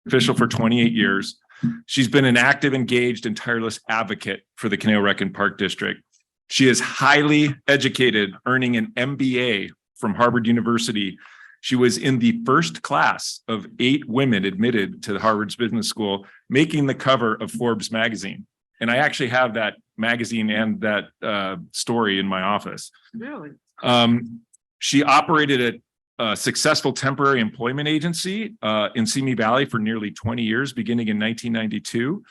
official for 28 years. She's been an active, engaged, and tireless advocate for the Canoe-Reckon Park District. She is highly educated, earning an MBA from Harvard University. She was in the first class of 8 women admitted to Harvard's Business School, making the cover of Forbes magazine. And I actually have that magazine and that story in my office. Really? She operated a successful temporary employment agency in Simi Valley for nearly 20 years, beginning in 1992.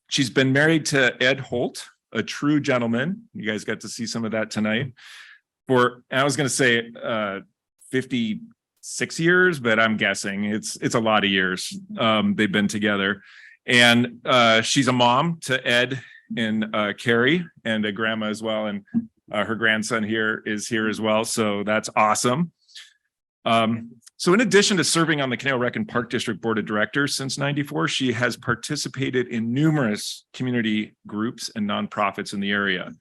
She's been married to Ed Holt, a true gentleman. You guys got to see some of that tonight. I was going to say 56 years, but I'm guessing it's a lot of years they've been together. And she's a mom to Ed and Carrie, and a grandma as well. And her grandson is here as well. So that's awesome. So in addition to serving on the Canoe-Reckon Park District Board of Directors since '94, she has participated in numerous community groups and nonprofits in the area.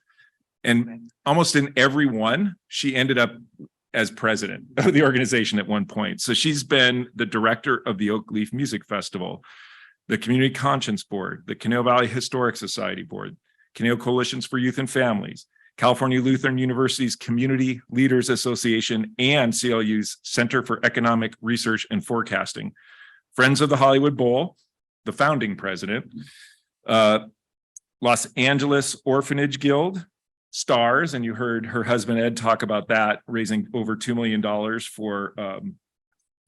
And almost in every one, she ended up as president of the organization at one point. So she's been the director of the Oak Leaf Music Festival, the Community Conscience Board, the Canoe Valley Historic Society Board, Canoe Coalitions for Youth and Families, California Lutheran University's Community Leaders Association, and CLU's Center for Economic Research and Forecasting, Friends of the Hollywood Bowl, the founding president, Los Angeles Orphanage Guild, STARS, and you heard her husband Ed talk about that, raising over $2 million for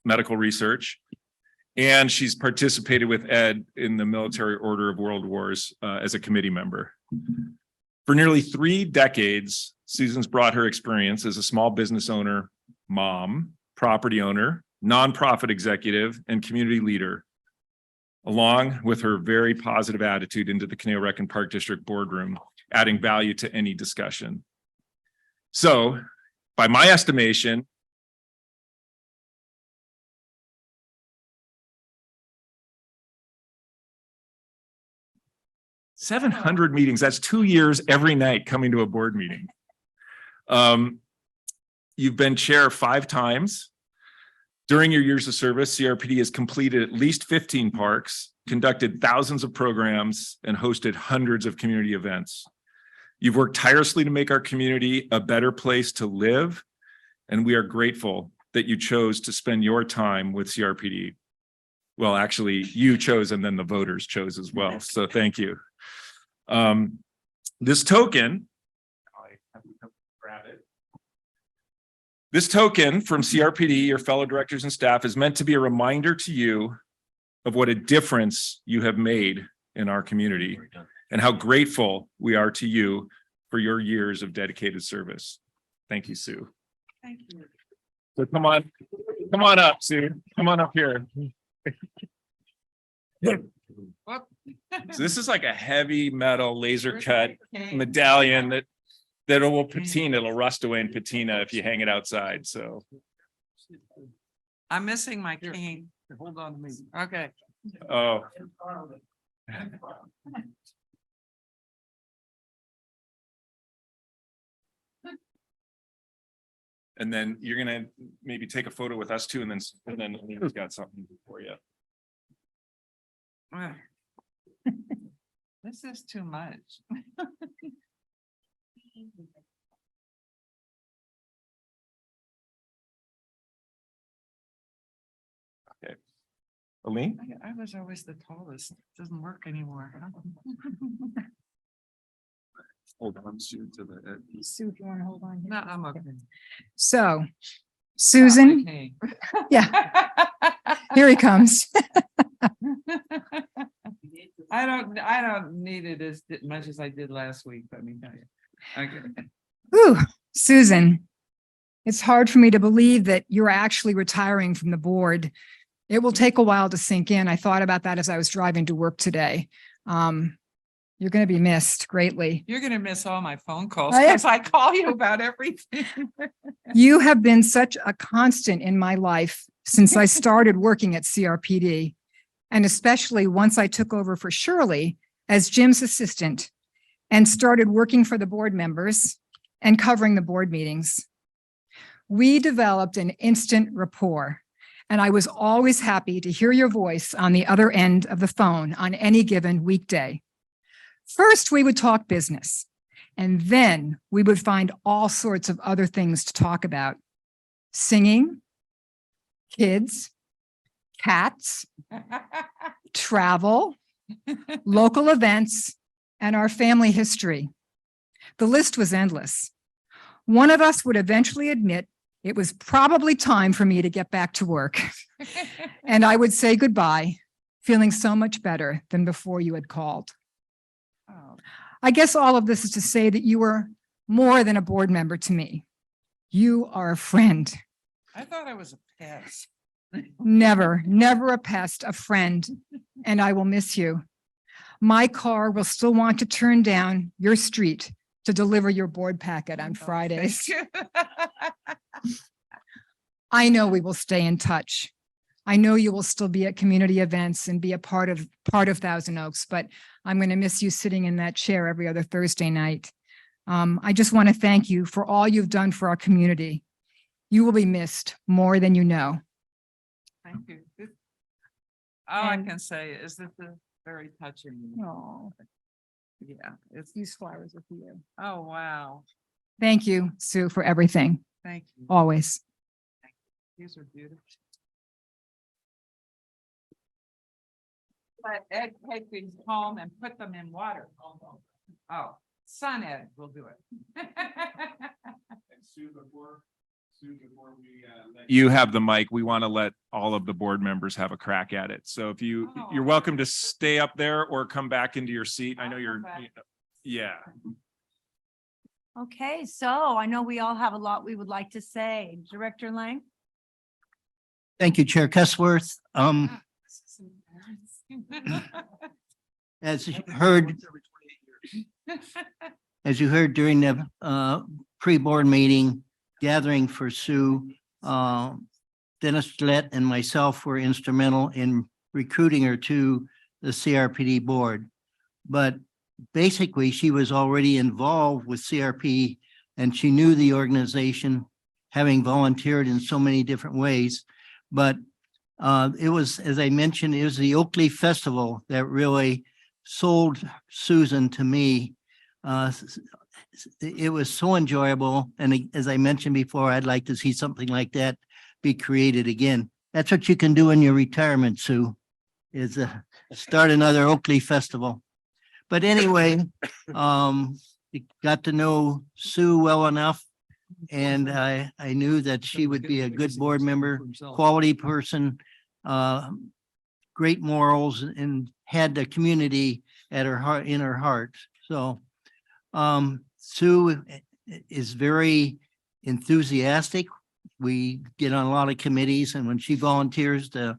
medical research. And she's participated with Ed in the Military Order of World Wars as a committee member. For nearly 3 decades, Susan's brought her experience as a small business owner, mom, property owner, nonprofit executive, and community leader, along with her very positive attitude into the Canoe-Reckon Park District boardroom, adding value to any discussion. So, by my estimation, $700 meetings, that's 2 years every night coming to a board meeting. You've been chair 5 times. During your years of service, CRPD has completed at least 15 parks, conducted thousands of programs, and hosted hundreds of community events. You've worked tirelessly to make our community a better place to live, and we are grateful that you chose to spend your time with CRPD. Well, actually, you chose, and then the voters chose as well. So thank you. This token from CRPD, your fellow directors and staff, is meant to be a reminder to you of what a difference you have made in our community and how grateful we are to you for your years of dedicated service. Thank you, Sue. Thank you. So come on up, Sue. Come on up here. So this is like a heavy metal laser cut medallion that will patina. It'll rust away in patina if you hang it outside. So I'm missing my cane. Hold on to me. Okay. oh, and then you're gonna maybe take a photo with us too, and then Lena's got something for you. This is too much. Okay, Aline? I was always the tallest. It doesn't work anymore. Hold on, Sue, to the Sue, if you want to hold on. No, I'm okay. So, Susan, Okay. yeah, here he comes. I don't need it as much as I did last week, let me tell you. Okay. Ooh, Susan, it's hard for me to believe that you're actually retiring from the board. It will take a while to sink in. I thought about that as I was driving to work today. You're going to be missed greatly. You're going to miss all my phone calls I am. because I call you about everything. You have been such a constant in my life since I started working at CRPD, and especially once I took over for Shirley as Jim's assistant and started working for the board members and covering the board meetings. We developed an instant rapport, And I was always happy to hear your voice on the other end of the phone on any given weekday. First, we would talk business, and then we would find all sorts of other things to talk about. Singing, kids, cats, travel, local events, and our family history. The list was endless. One of us would eventually admit it was probably time for me to get back to work. And I would say goodbye, feeling so much better than before you had called. Oh, I guess all of this is to say that you were more than a board member to me. You are a friend. I thought I was a pest. Never, never a pest, a friend, and I will miss you. My car will still want to turn down your street to deliver your board packet on Fridays. I know we will stay in touch. I know you will still be at community events and be a part of Thousand Oaks, but I'm going to miss you sitting in that chair every other Thursday night. I just want to thank you for all you've done for our community. You will be missed more than you know. Thank you. All I And- can say is that the very touching. Oh, Yeah, it's, these flowers are for you. oh, wow. Thank you, Sue, for everything, Thank you. always. These are beautiful. But Ed, take these home and put them in water. Oh, son Ed will do it. You have the mic. We want to let all of the board members have a crack at it. So if you're welcome to stay up there or come back into your seat. I know you're, yeah. Okay, so I know we all have a lot we would like to say. Director Lang? Thank you, Chair Cusworth. This is embarrassing. As you heard, during the pre-board meeting gathering for Sue, Dennis Gillette and myself were instrumental in recruiting her to the CRPD board. But basically, she was already involved with CRP and she knew the organization, having volunteered in so many different ways. But it was, as I mentioned, it was the Oakley Festival that really sold Susan to me. It was so enjoyable. And as I mentioned before, I'd like to see something like that be created again. That's what you can do in your retirement, Sue, is start another Oakley Festival. But anyway, you got to know Sue well enough. And I knew that she would be a good board member, quality person, great morals, and had the community at her heart, in her heart. So Sue is very enthusiastic. We get on a lot of committees, and when she volunteers to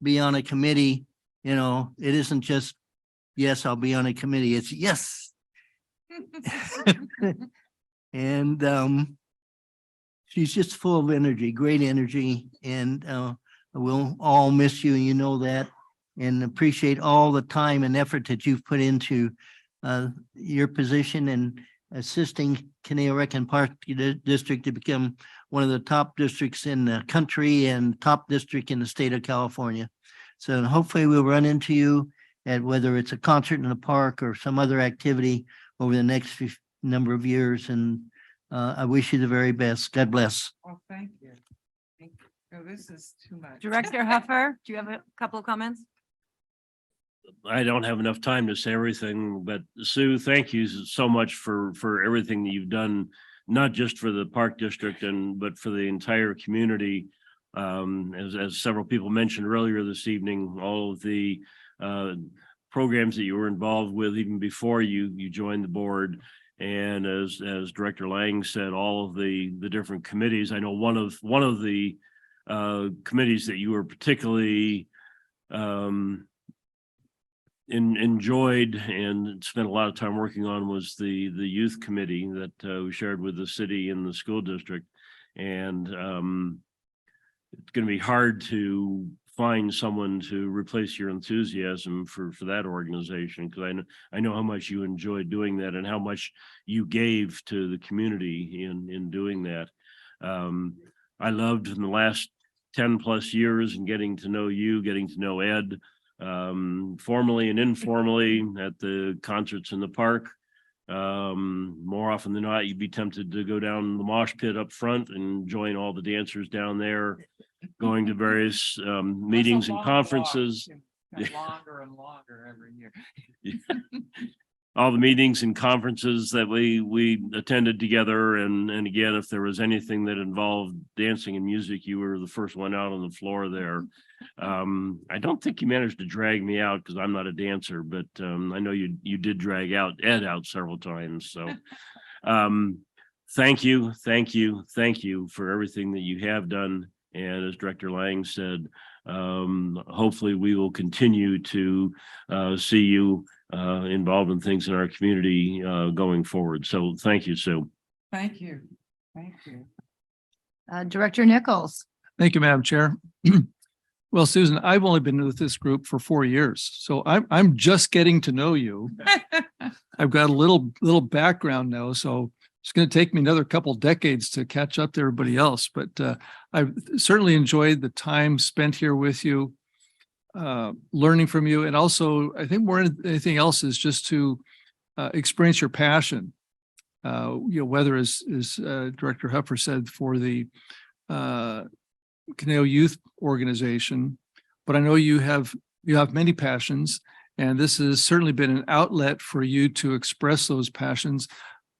be on a committee, you know, it isn't just, yes, I'll be on a committee. It's yes. And she's just full of energy, great energy, and we'll all miss you, you know that, and appreciate all the time and effort that you've put into your position and assisting Caney-Oregon Park District to become one of the top districts in the country and top district in the state of California. So hopefully we'll run into you at whether it's a concert in the park or some other activity over the next number of years. And I wish you the very best. God bless. Oh, thank you. Thank you. Oh, this is too much. Director Huffer, do you have a couple of comments? I don't have enough time to say everything, but Sue, thank you so much for everything that you've done, not just for the Park District but for the entire community. As several people mentioned earlier this evening, all of the programs that you were involved with even before you joined the board. And as Director Lang said, all of the different committees. I know one of the committees that you were particularly enjoyed and spent a lot of time working on was the youth committee that we shared with the city and the school district. And it's going to be hard to find someone to replace your enthusiasm for that organization, because I know how much you enjoyed doing that and how much you gave to the community in doing that. I loved in the last 10+ years and getting to know you, getting to know Ed, formally and informally at the concerts in the park. More often than not, you'd be tempted to go down the mosh pit up front and join all the dancers down there, going to various meetings and conferences. Got longer and longer every year. All the meetings and conferences that we attended together. And again, if there was anything that involved dancing and music, you were the first one out on the floor there. I don't think you managed to drag me out because I'm not a dancer, but I know you did drag Ed out several times. So thank you for everything that you have done. And as Director Lang said, hopefully we will continue to see you involved in things in our community going forward. So thank you, Sue. Thank you. Thank you. Director Nichols. Thank you, Madam Chair. Well, Susan, I've only been with this group for 4 years, so I'm just getting to know you. I've got a little background now, so it's going to take me another couple decades to catch up to everybody else. But I've certainly enjoyed the time spent here with you, learning from you, and also I think more than anything else is just to experience your passion. Whether as Director Huffer said for the Caneo Youth Organization, but I know you have many passions, and this has certainly been an outlet for you to express those passions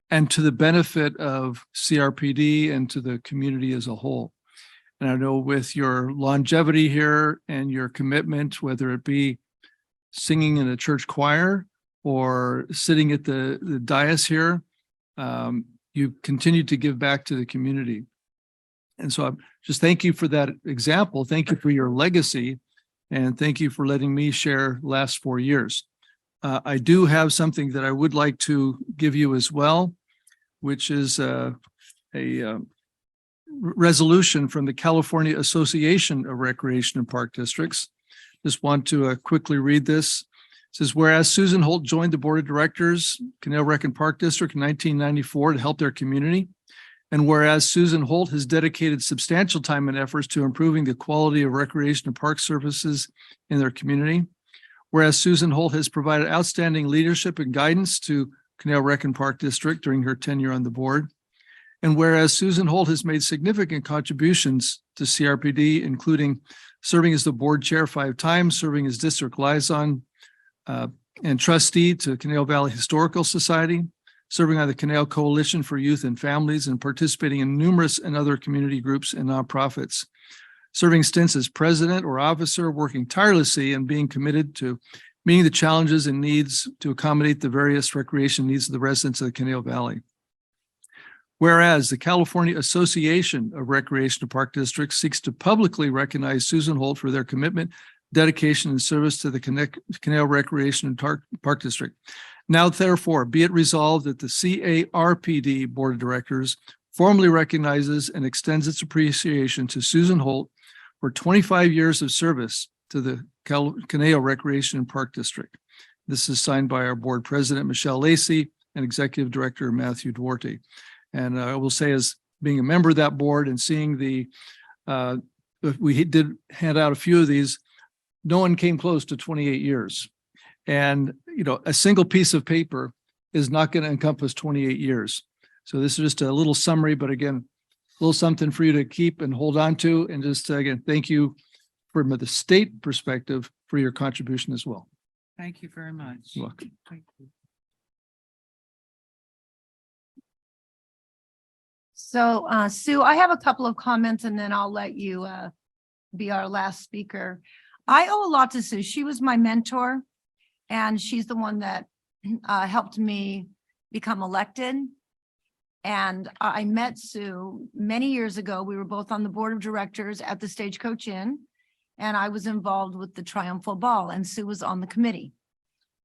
and to the benefit of CRPD and to the community as a whole. And I know with your longevity here and your commitment, whether it be singing in a church choir or sitting at the dais here, you continue to give back to the community. And so I'm just thank you for that example. Thank you for your legacy. And thank you for letting me share last 4 years. I do have something that I would like to give you as well, which is a resolution from the California Association of Recreation and Park Districts. Just want to quickly read this. It says, whereas Susan Holt joined the board of directors, Canal Rec and Park District in 1994 to help their community. And whereas Susan Holt has dedicated substantial time and efforts to improving the quality of recreation and park services in their community. Whereas Susan Holt has provided outstanding leadership and guidance to Canal Rec and Park District during her tenure on the board. And whereas Susan Holt has made significant contributions to CRPD, including serving as the board chair 5 times, serving as district liaison and trustee to Canal Valley Historical Society, serving on the Canal Coalition for Youth and Families, and participating in numerous and other community groups and nonprofits, serving stints as president or officer, working tirelessly and being committed to meeting the challenges and needs to accommodate the various recreation needs of the residents of the Canal Valley. Whereas the California Association of Recreation and Park Districts seeks to publicly recognize Susan Holt for their commitment, dedication, and service to the Canal Recreation and Park District. Now, therefore, be it resolved that the CARPD Board of Directors formally recognizes and extends its appreciation to Susan Holt for 25 years of service to the Canal Recreation and Park District. This is signed by our board president, Michelle Lacey, and executive director, Matthew Duarte. And I will say, as being a member of that board and seeing we did hand out a few of these, no one came close to 28 years. And, a single piece of paper is not going to encompass 28 years. So this is just a little summary, but again, a little something for you to keep and hold on to. And just again, thank you from the state perspective for your contribution as well. Thank you very much. You're welcome. Thank you. So Sue, I have a couple of comments and then I'll let you be our last speaker. I owe a lot to Sue. She was my mentor and she's the one that helped me become elected. And I met Sue many years ago. We were both on the board of directors at the Stagecoach Inn, and I was involved with the Triumphal Ball, and Sue was on the committee.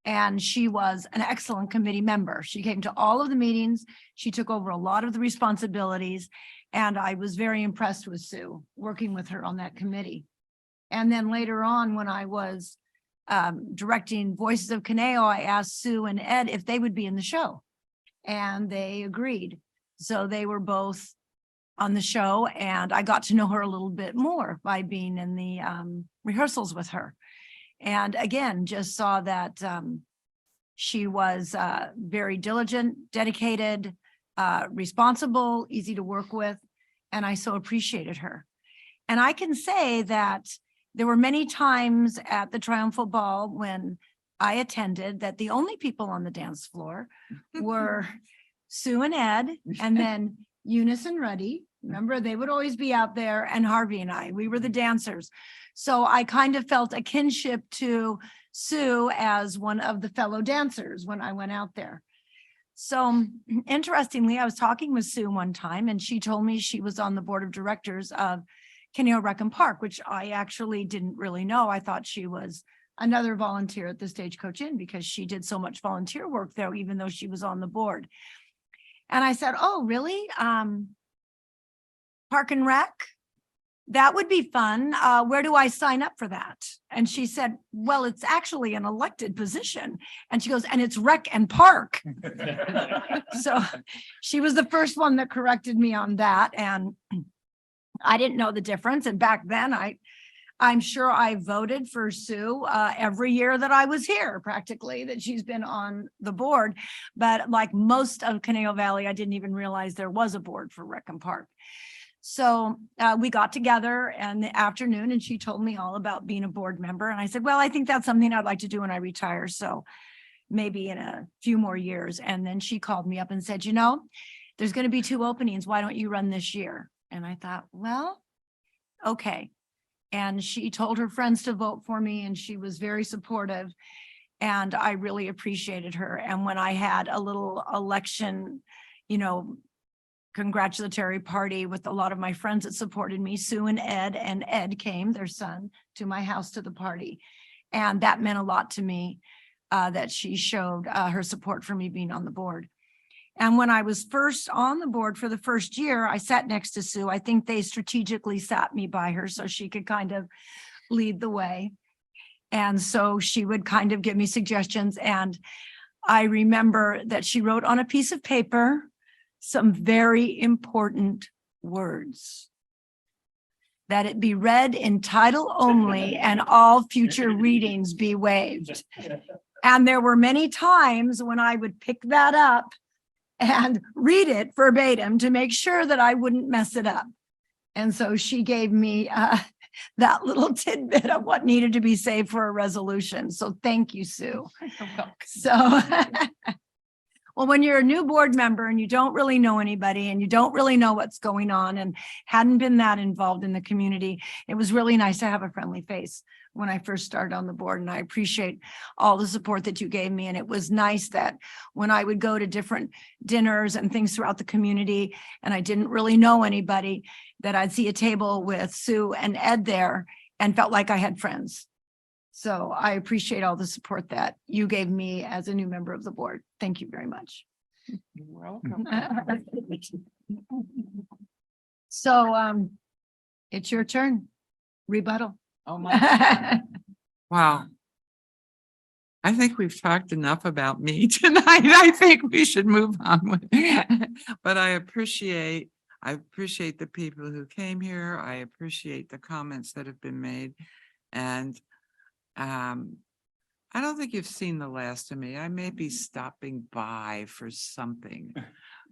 And she was an excellent committee member. She came to all of the meetings. She took over a lot of the responsibilities, and I was very impressed with Sue working with her on that committee. And then later on, when I was directing Voices of Caneo, I asked Sue and Ed if they would be in the show, and they agreed. So they were both on the show, and I got to know her a little bit more by being in the rehearsals with her. And again, just saw that she was very diligent, dedicated, responsible, easy to work with, and I so appreciated her. And I can say that there were many times at the Triumphal Ball when I attended that the only people on the dance floor were Sue and Ed, and then Eunice and Ruddy. Remember, they would always be out there, and Harvey and I, we were the dancers. So I kind of felt a kinship to Sue as one of the fellow dancers when I went out there. So interestingly, I was talking with Sue one time, and she told me she was on the board of directors of Caneo Rec and Park, which I actually didn't really know. I thought she was another volunteer at the Stagecoach Inn because she did so much volunteer work there, even though she was on the board. And I said, oh, really? Park and Rec? That would be fun. Where do I sign up for that? And she said, well, it's actually an elected position. And she goes, and it's Rec and Park. So she was the first one that corrected me on that. And I didn't know the difference. And back then I'm sure I voted for Sue every year that I was here, practically, that she's been on the board. But like most of Conejo Valley, I didn't even realize there was a board for Rec and Park. So we got together in the afternoon, and she told me all about being a board member. And I said, well, I think that's something I'd like to do when I retire. So maybe in a few more years. And then she called me up and said, you know, there's going to be 2 openings. Why don't you run this year? And I thought, well, okay. And she told her friends to vote for me, and she was very supportive. And I really appreciated her. And when I had a little election, you know, congratulatory party with a lot of my friends that supported me, Sue and Ed came, their son, to my house to the party. And that meant a lot to me that she showed her support for me being on the board. And when I was first on the board for the first year, I sat next to Sue. I think they strategically sat me by her so she could kind of lead the way. And so she would kind of give me suggestions. And I remember that she wrote on a piece of paper some very important words. That it be read in title only and all future readings be waived. And there were many times when I would pick that up and read it verbatim to make sure that I wouldn't mess it up. And so she gave me that little tidbit of what needed to be saved for a resolution. So thank you, Sue. So, well, when you're a new board member and you don't really know anybody and you don't really know what's going on and hadn't been that involved in the community, it was really nice to have a friendly face when I first started on the board. And I appreciate all the support that you gave me. And it was nice that when I would go to different dinners and things throughout the community and I didn't really know anybody, that I'd see a table with Sue and Ed there and felt like I had friends. So I appreciate all the support that you gave me as a new member of the board. Thank you very much. You're welcome. So it's your turn. Rebuttal. Oh my. Wow. I think we've talked enough about me tonight. I think we should move on with but I appreciate the people who came here. I appreciate the comments that have been made. And I don't think you've seen the last of me. I may be stopping by for something.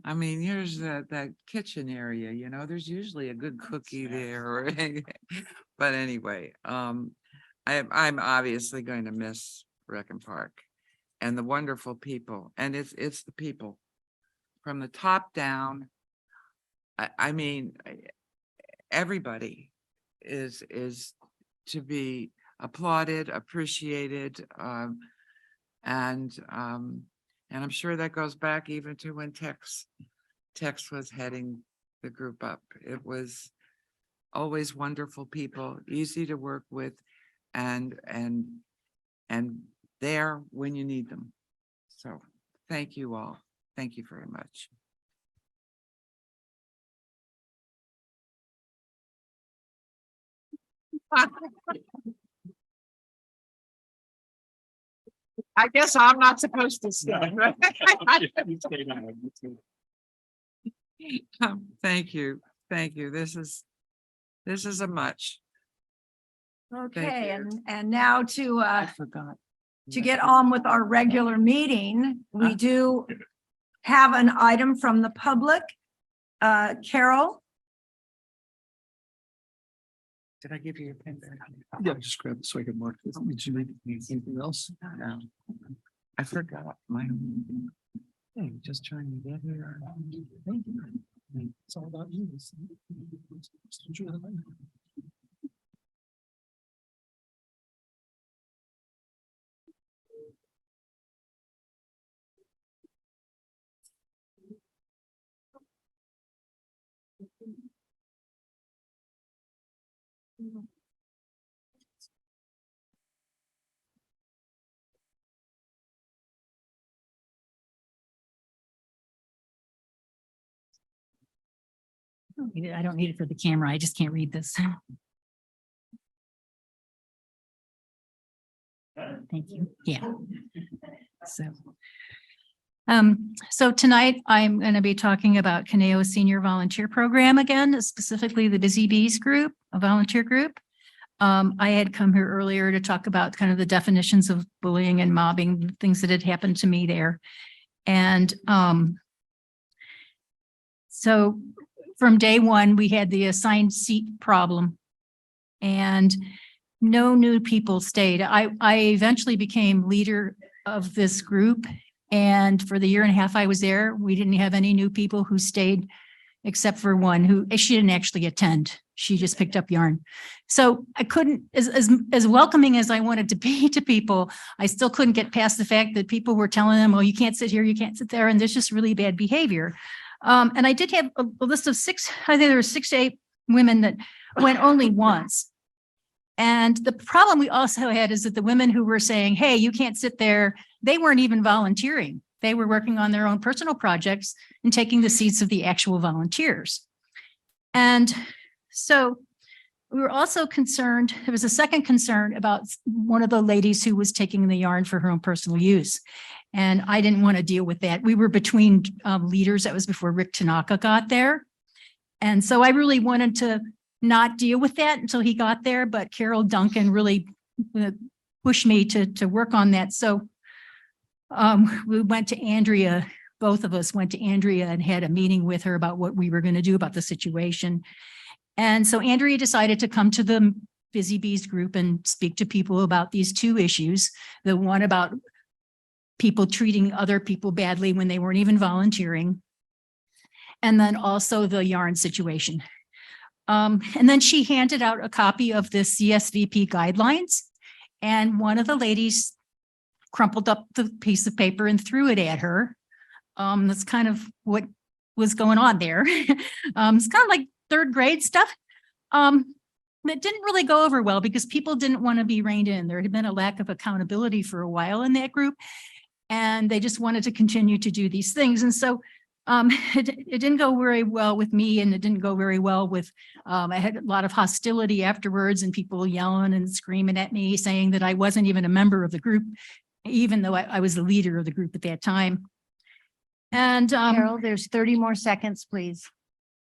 I mean, here's that kitchen area, you know, there's usually a good cookie there. But anyway, I'm obviously going to miss Rec and Park and the wonderful people. And it's the people from the top down. I mean, everybody is to be applauded, appreciated, and I'm sure that goes back even to when Tex was heading the group up. It was always wonderful people, easy to work with, and there when you need them. So thank you all. Thank you very much. I guess I'm not supposed to stay. Thank you. Thank you. This is a much. Okay, you. and now Forgot. to get on with our regular meeting, we do have an item from the public. Carol, Did I give you your pen back? Yeah, just grab it so I can mark this. Did you need anything else? No. I forgot my. Hey, just trying to get here. It's all about you. I don't need it for the camera. I just can't read this. Thank you. Yeah. So tonight I'm going to be talking about Caneo Senior Volunteer Program again, specifically the Busy Bees group, a volunteer group. I had come here earlier to talk about kind of the definitions of bullying and mobbing, things that had happened to me there. And so from day one, we had the assigned seat problem and no new people stayed. I eventually became leader of this group. And for the year and a half I was there, we didn't have any new people who stayed except for one who, she didn't actually attend. She just picked up yarn. So I couldn't, as welcoming as I wanted to be to people, I still couldn't get past the fact that people were telling them, oh, you can't sit here, you can't sit there. And there's just really bad behavior. And I did have a list of 6, I think there were 6 to 8 women that went only once. And the problem we also had is that the women who were saying, hey, you can't sit there, they weren't even volunteering. They were working on their own personal projects and taking the seats of the actual volunteers. And so we were also concerned, there was a second concern about one of the ladies who was taking the yarn for her own personal use. And I didn't want to deal with that. We were between leaders. That was before Rick Tanaka got there. And so I really wanted to not deal with that until he got there. But Carol Duncan really pushed me to work on that. So we went to Andrea, both of us went to Andrea and had a meeting with her about what we were going to do about the situation. And so Andrea decided to come to the Busy Bees group and speak to people about these 2 issues. The one about people treating other people badly when they weren't even volunteering. And then also the yarn situation. And then she handed out a copy of the CSVP guidelines. And one of the ladies crumpled up the piece of paper and threw it at her. That's kind of what was going on there. It's kind of like 3rd grade stuff. That didn't really go over well because people didn't want to be reined in. There had been a lack of accountability for a while in that group. And they just wanted to continue to do these things. And so it didn't go very well with me, and it didn't go very well with, I had a lot of hostility afterwards and people yelling and screaming at me, saying that I wasn't even a member of the group, even though I was the leader of the group at that time. And Carol, there's 30 more seconds, please.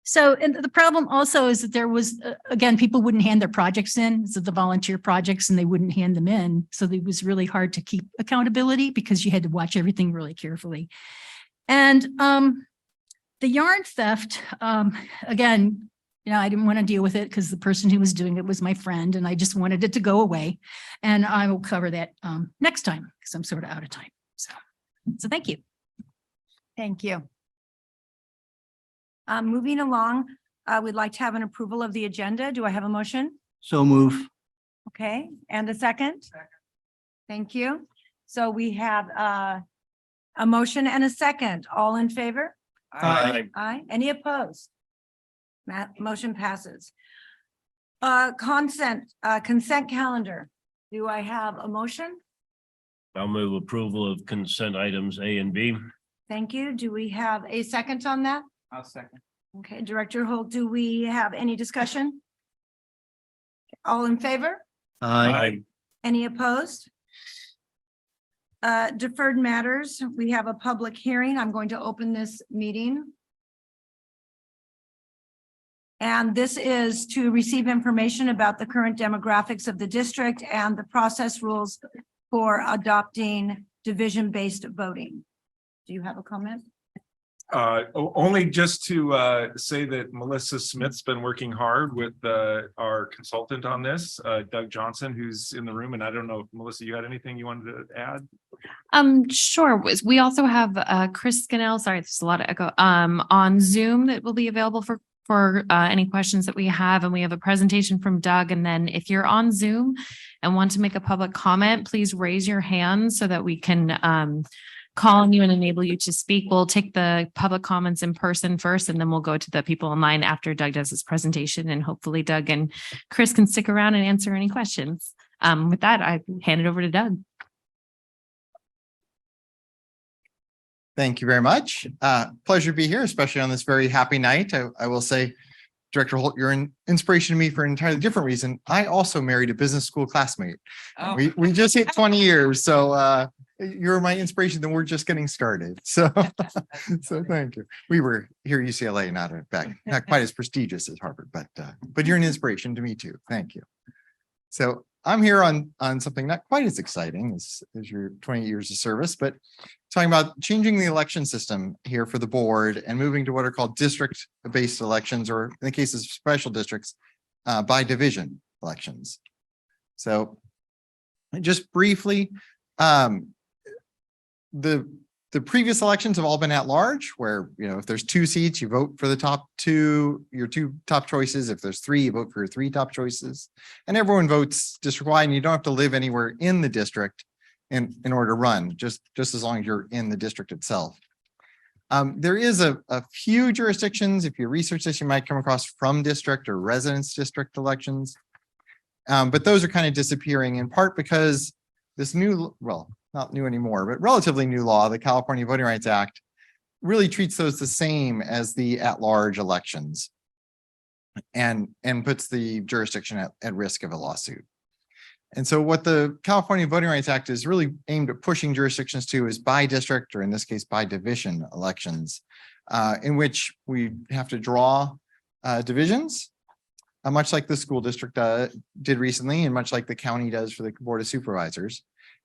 so, and the problem also is that there was, again, people wouldn't hand their projects in, so the volunteer projects, and they wouldn't hand them in. So it was really hard to keep accountability because you had to watch everything really carefully. And the yarn theft, again, I didn't want to deal with it because the person who was doing it was my friend, and I just wanted it to go away. And I will cover that next time because I'm sort of out of time. So thank you. Thank you. Moving along, we'd like to have an approval of the agenda. Do I have a motion? So move. Okay, and a second? Thank you. So we have a motion and a second. All in favor? Aye. Aye. Any opposed? Motion passes. Consent calendar. Do I have a motion? I'll move approval of consent items A and B. Thank you. Do we have a second on that? I'll second. Okay, Director Holt, do we have any discussion? All in favor? Aye. Any opposed? Deferred matters, we have a public hearing. I'm going to open this meeting. And this is to receive information about the current demographics of the district and the process rules for adopting division-based voting. Do you have a comment? Only just to say that Melissa Smith's been working hard with our consultant on this, Doug Johnson, who's in the room. And I don't know, Melissa, you had anything you wanted to add? Sure. We also have Chris Scannell, sorry, there's a lot of echo, on Zoom that will be available for any questions that we have. And we have a presentation from Doug. And then if you're on Zoom and want to make a public comment, please raise your hand so that we can call on you and enable you to speak. We'll take the public comments in person first, and then we'll go to the people online after Doug does his presentation. And hopefully Doug and Chris can stick around and answer any questions. With that, I hand it over to Doug. Thank you very much. Pleasure to be here, especially on this very happy night. I will say, Director Holt, you're an inspiration to me for an entirely different reason. I also married a business school classmate. Oh. We just hit 20 years. So you're my inspiration, then we're just getting started. So, so thank you. We were here at UCLA, not quite as prestigious as Harvard, but you're an inspiration to me too. Thank you. So I'm here on something not quite as exciting as your 20 years of service, but talking about changing the election system here for the board and moving to what are called district-based elections, or in the case of special districts, by division elections. So just briefly, the previous elections have all been at large, where, you know, if there's 2 seats, you vote for the top 2, your 2 top choices. If there's 3, you vote for your 3 top choices, and everyone votes district-wide, and you don't have to live anywhere in the district in order to run, just as long as you're in the district itself. There is a few jurisdictions, if you research this, you might come across from district or residence district elections. But those are kind of disappearing, in part because this new, well, not new anymore, but relatively new law, the California Voting Rights Act, really treats those the same as the at-large elections and puts the jurisdiction at risk of a lawsuit. And so what the California Voting Rights Act is really aimed at pushing jurisdictions to is by district, or in this case, by division elections, in which we have to draw divisions, much like the school district did recently, and much like the county does for the Board of Supervisors.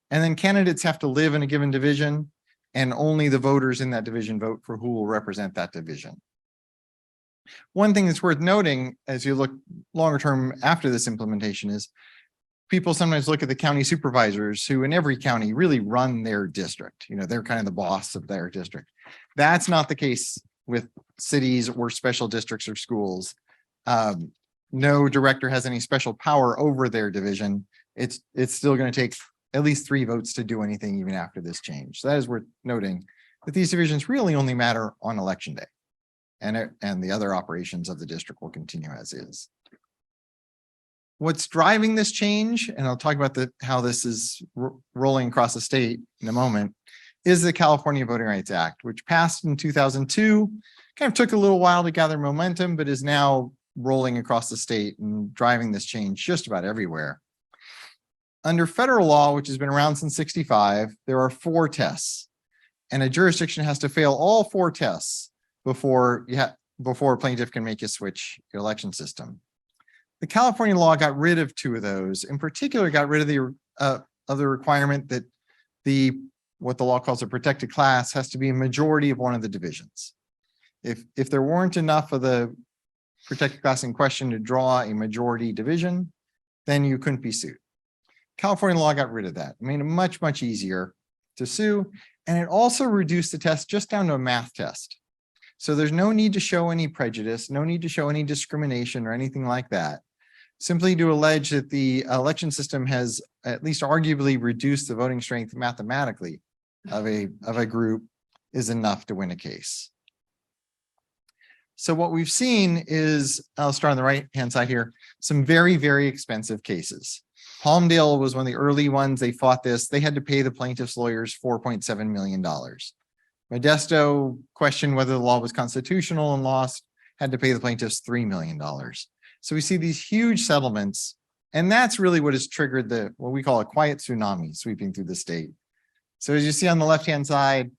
And then candidates have to live in a given division, and only the voters in that division vote for who will represent that division. One thing that's worth noting as you look longer term after this implementation is people sometimes look at the county supervisors, who in every county really run their district. You know, they're kind of the boss of their district. That's not the case with cities or special districts or schools. No director has any special power over their division. It's still going to take at least 3 votes to do anything even after this change. So that is worth noting, that these divisions really only matter on election day, and the other operations of the district will continue as is. What's driving this change, and I'll talk about how this is rolling across the state in a moment, is the California Voting Rights Act, which passed in 2002, kind of took a little while to gather momentum, but is now rolling across the state and driving this change just about everywhere. Under federal law, which has been around since '65, there are 4 tests, and a jurisdiction has to fail all 4 tests before a plaintiff can make you switch your election system. The California law got rid of 2 of those. In particular, got rid of the requirement that what the law calls a protected class has to be a majority of one of the divisions. If there weren't enough of the protected class in question to draw a majority division, then you couldn't be sued. California law got rid of that. It made it much, much easier to sue. And it also reduced the test just down to a math test. So there's no need to show any prejudice, no need to show any discrimination or anything like that. Simply to allege that the election system has at least arguably reduced the voting strength mathematically of a group is enough to win a case. So what we've seen is, I'll start on the right-hand side here, some very, very expensive cases. Palmdale was one of the early ones. They fought this. They had to pay the plaintiff's lawyers $4.7 million. Modesto questioned whether the law was constitutional and lost, had to pay the plaintiffs $3 million. So we see these huge settlements, and that's really what has triggered what we call a quiet tsunami sweeping through the state. So as you see on the left-hand side,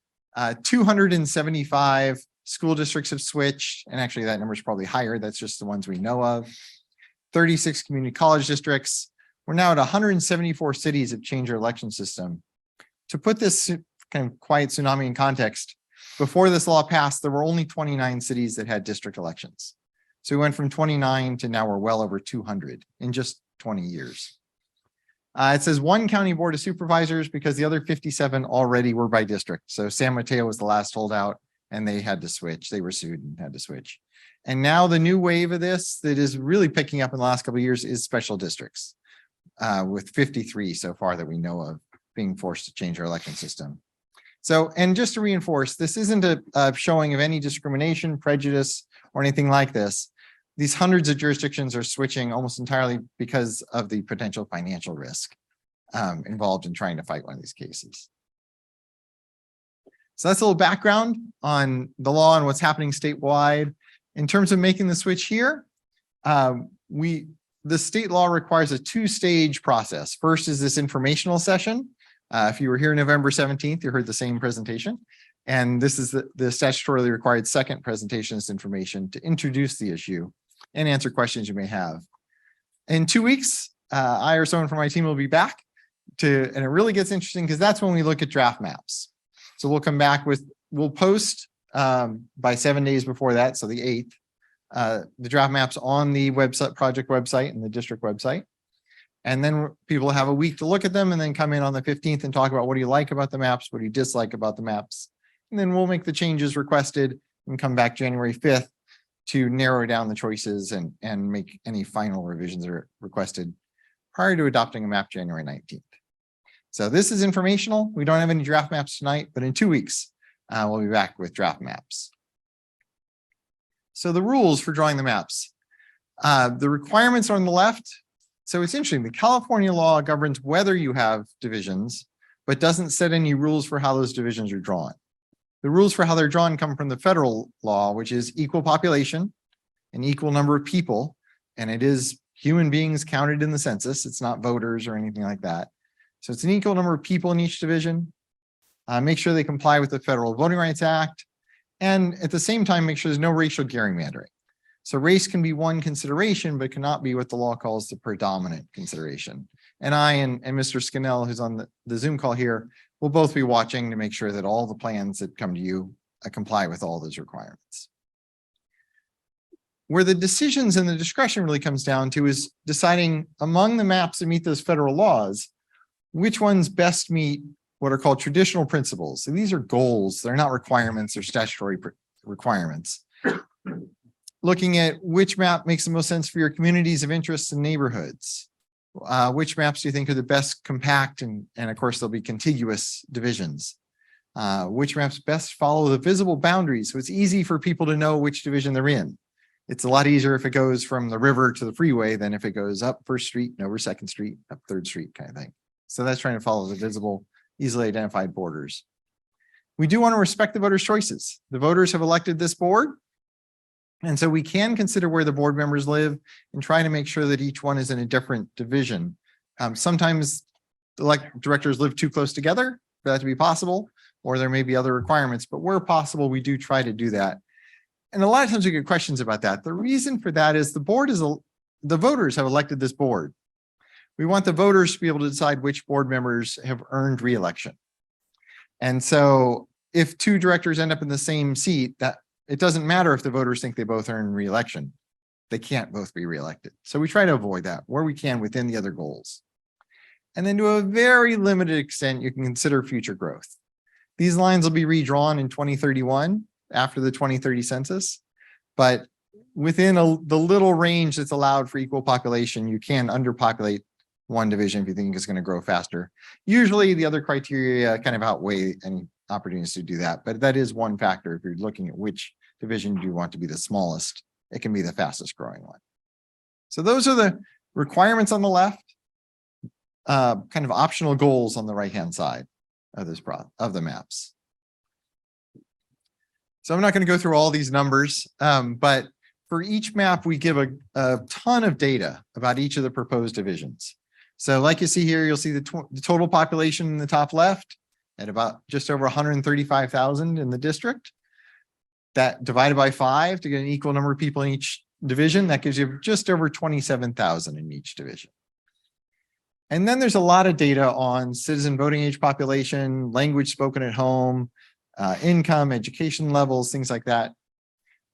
275 school districts have switched, and actually that number is probably higher. That's just the ones we know of. 36 community college districts. We're now at 174 cities have changed their election system. To put this kind of quiet tsunami in context, before this law passed, there were only 29 cities that had district elections. So we went from 29 to now we're well over 200 in just 20 years. It says one county board of supervisors because the other 57 already were by district. So San Mateo was the last holdout and they had to switch. They were sued and had to switch. And now the new wave of this that is really picking up in the last couple of years is special districts, with 53 so far that we know of being forced to change our election system. So, and just to reinforce, this isn't a showing of any discrimination, prejudice, or anything like this. These hundreds of jurisdictions are switching almost entirely because of the potential financial risk involved in trying to fight one of these cases. So that's a little background on the law and what's happening statewide. In terms of making the switch here, the state law requires a two-stage process. First is this informational session. If you were here November 17th, you heard the same presentation. And this is the statutorily required second presentation of this information to introduce the issue and answer questions you may have. In 2 weeks, I or someone from my team will be back and it really gets interesting because that's when we look at draft maps. So we'll come back we'll post by 7 days before that, so the 8th, the draft maps on the website, project website and the district website. And then people have a week to look at them and then come in on the 15th and talk about what do you like about the maps, what do you dislike about the maps. And then we'll make the changes requested and come back January 5th to narrow down the choices and make any final revisions that are requested prior to adopting a map January 19th. So this is informational. We don't have any draft maps tonight, but in 2 weeks, we'll be back with draft maps. So the rules for drawing the maps. The requirements are on the left. So it's interesting. The California law governs whether you have divisions, but doesn't set any rules for how those divisions are drawn. The rules for how they're drawn come from the federal law, which is equal population, an equal number of people, and it is human beings counted in the census. It's not voters or anything like that. So it's an equal number of people in each division. Make sure they comply with the Federal Voting Rights Act, and at the same time, make sure there's no racial gerrymandering. So race can be one consideration, but cannot be what the law calls the predominant consideration. And I and Mr. Scannell, who's on the Zoom call here, will both be watching to make sure that all the plans that come to you comply with all those requirements. Where the decisions and the discretion really comes down to is deciding among the maps that meet those federal laws, which ones best meet what are called traditional principles. So these are goals. They're not requirements or statutory requirements. Looking at which map makes the most sense for your communities of interest and neighborhoods. Which maps do you think are the best compact and of course there'll be contiguous divisions. Which maps best follow the visible boundaries so it's easy for people to know which division they're in. It's a lot easier if it goes from the river to the freeway than if it goes up 1st Street and over 2nd Street, up 3rd Street kind of thing. So that's trying to follow the visible, easily identified borders. We do want to respect the voters' choices. The voters have elected this board. And so we can consider where the board members live and try to make sure that each one is in a different division. Sometimes the directors live too close together for that to be possible, or there may be other requirements, but where possible, we do try to do that. And a lot of times we get questions about that. The reason for that is the voters have elected this board. We want the voters to be able to decide which board members have earned re-election. And so if 2 directors end up in the same seat, that it doesn't matter if the voters think they both earn re-election. They can't both be re-elected. So we try to avoid that where we can within the other goals. And then to a very limited extent, you can consider future growth. These lines will be redrawn in 2031 after the 2030 census, but within the little range that's allowed for equal population, you can underpopulate one division if you think it's going to grow faster. Usually the other criteria kind of outweigh any opportunities to do that, but that is one factor. If you're looking at which division do you want to be the smallest, it can be the fastest growing one. So those are the requirements on the left, kind of optional goals on the right-hand side of the maps. So I'm not going to go through all these numbers, but for each map, we give a ton of data about each of the proposed divisions. So like you see here, you'll see the total population in the top left at about just over 135,000 in the district. that divided by 5 to get an equal number of people in each division, that gives you just over 27,000 in each division. And then there's a lot of data on citizen voting age population, language spoken at home, income, education levels, things like that.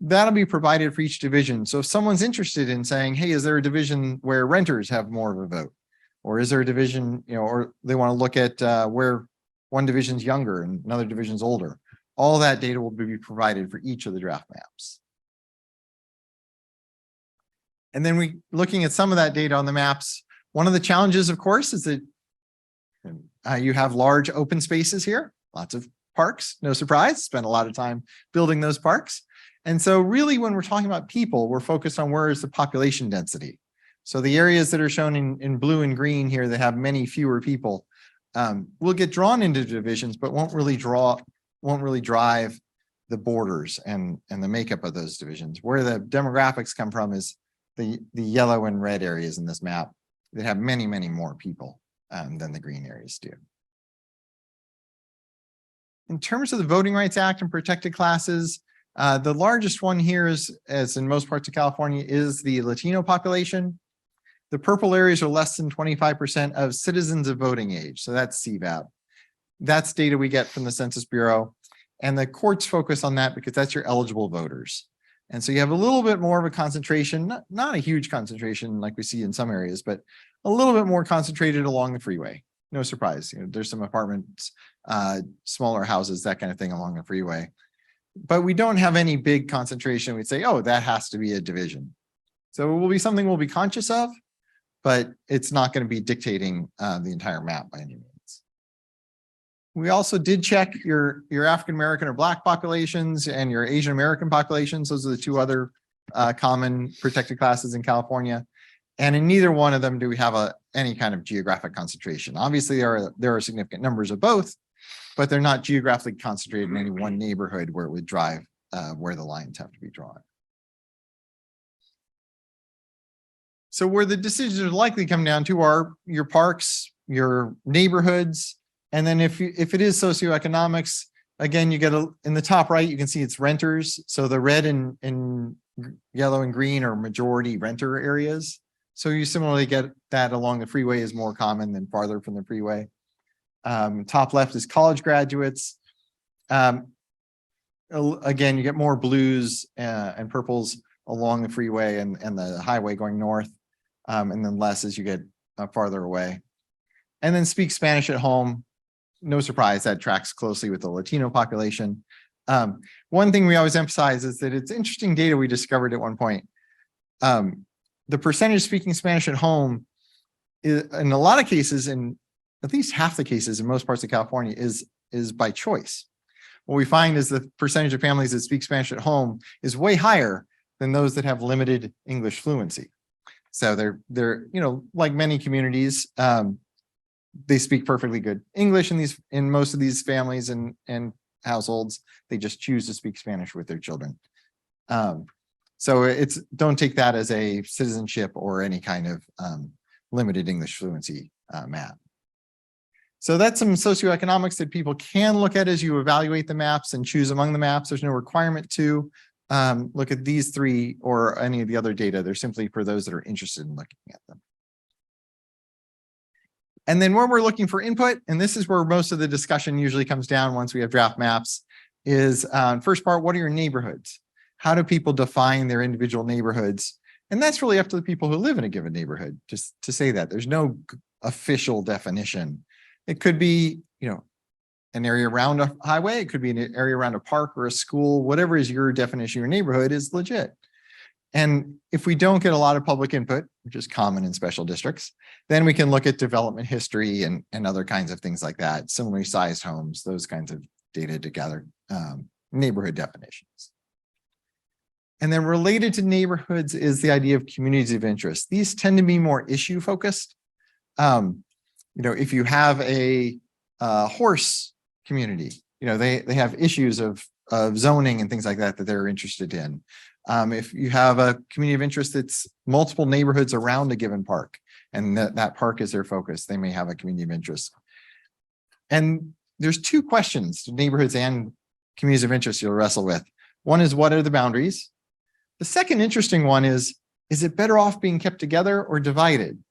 That'll be provided for each division. So if someone's interested in saying, hey, is there a division where renters have more of a vote? Or is there a division, or they want to look at where one division's younger and another division's older? All that data will be provided for each of the draft maps. And then looking at some of that data on the maps, one of the challenges, of course, is that you have large open spaces here, lots of parks, no surprise, spend a lot of time building those parks. And so really when we're talking about people, we're focused on where is the population density. So the areas that are shown in blue and green here that have many fewer people will get drawn into divisions, but won't really drive the borders and the makeup of those divisions. Where the demographics come from is the yellow and red areas in this map that have many, many more people than the green areas do. In terms of the Voting Rights Act and protected classes, the largest one here is, as in most parts of California, is the Latino population. The purple areas are less than 25% of citizens of voting age. So that's CVAP. That's data we get from the Census Bureau. And the courts focus on that because that's your eligible voters. And so you have a little bit more of a concentration, not a huge concentration like we see in some areas, but a little bit more concentrated along the freeway. No surprise, there's some apartments, smaller houses, that kind of thing along the freeway. But we don't have any big concentration. We'd say, oh, that has to be a division. So it will be something we'll be conscious of, but it's not going to be dictating the entire map by any means. We also did check your African-American or Black populations and your Asian American populations. Those are the two other common protected classes in California. And in neither one of them do we have any kind of geographic concentration. Obviously, there are significant numbers of both, but they're not geographically concentrated in any one neighborhood where it would drive where the lines have to be drawn. So where the decisions are likely come down to are your parks, your neighborhoods, and then if it is socioeconomics, again, you get in the top right, you can see it's renters. So the red and yellow and green are majority renter areas. So you similarly get that along the freeway is more common than farther from the freeway. Top left is college graduates. Again, you get more blues and purples along the freeway and the highway going north, and then less as you get farther away. And then speak Spanish at home. No surprise, that tracks closely with the Latino population. One thing we always emphasize is that it's interesting data we discovered at one point. The percentage speaking Spanish at home is, in a lot of cases, in at least half the cases in most parts of California, is by choice. What we find is the percentage of families that speak Spanish at home is way higher than those that have limited English fluency. So they're like many communities, they speak perfectly good English in most of these families and households. They just choose to speak Spanish with their children. So don't take that as a citizenship or any kind of limited English fluency map. So that's some socioeconomics that people can look at as you evaluate the maps and choose among the maps. There's no requirement to look at these three or any of the other data. They're simply for those that are interested in looking at them. And then when we're looking for input, and this is where most of the discussion usually comes down once we have draft maps, is first part, what are your neighborhoods? How do people define their individual neighborhoods? And that's really up to the people who live in a given neighborhood, just to say that. There's no official definition. It could be, an area around a highway. It could be an area around a park or a school. Whatever is your definition of your neighborhood is legit. And if we don't get a lot of public input, which is common in special districts, then we can look at development history and other kinds of things like that, similarly sized homes, those kinds of data to gather neighborhood definitions. And then related to neighborhoods is the idea of communities of interest. These tend to be more issue focused. If you have a horse community, they have issues of zoning and things like that they're interested in. If you have a community of interest that's multiple neighborhoods around a given park, and that park is their focus, they may have a community of interest. And there's two questions, neighborhoods and communities of interest, you'll wrestle with. One is, what are the boundaries? The second interesting one is it better off being kept together or divided?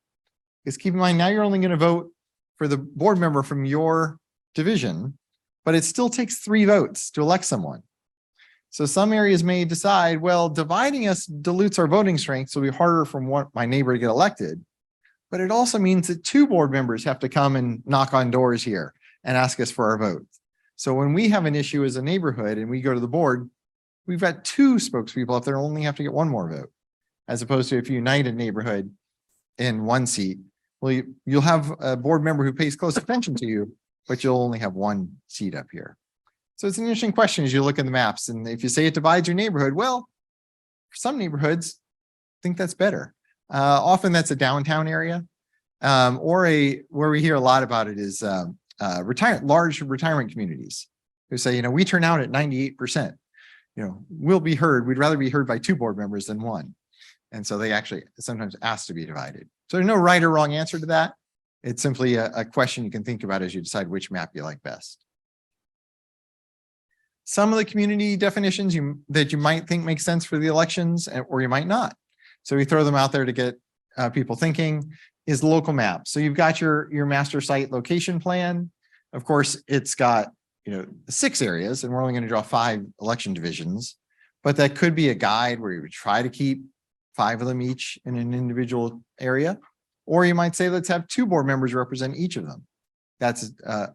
Because keep in mind, now you're only going to vote for the board member from your division, but it still takes 3 votes to elect someone. So some areas may decide, well, dividing us dilutes our voting strength, so it'll be harder for my neighbor to get elected. But it also means that 2 board members have to come and knock on doors here and ask us for our vote. So when we have an issue as a neighborhood and we go to the board, we've got 2 spokespeople if they only have to get 1 more vote, as opposed to if you unite a neighborhood in 1 seat, well, you'll have a board member who pays close attention to you, but you'll only have 1 seat up here. So it's an interesting question as you look at the maps. And if you say it divides your neighborhood, well, for some neighborhoods, I think that's better. Often that's a downtown area, or where we hear a lot about it is large retirement communities who say, we turn out at 98%. We'll be heard. We'd rather be heard by 2 board members than 1. And so they actually sometimes ask to be divided. So there's no right or wrong answer to that. It's simply a question you can think about as you decide which map you like best. Some of the community definitions that you might think make sense for the elections, or you might not. So we throw them out there to get people thinking, is the local map. So you've got your master site location plan. Of course, it's got 6 areas, and we're only going to draw 5 election divisions, but that could be a guide where you would try to keep 5 of them each in an individual area. Or you might say, let's have 2 board members represent each of them. That's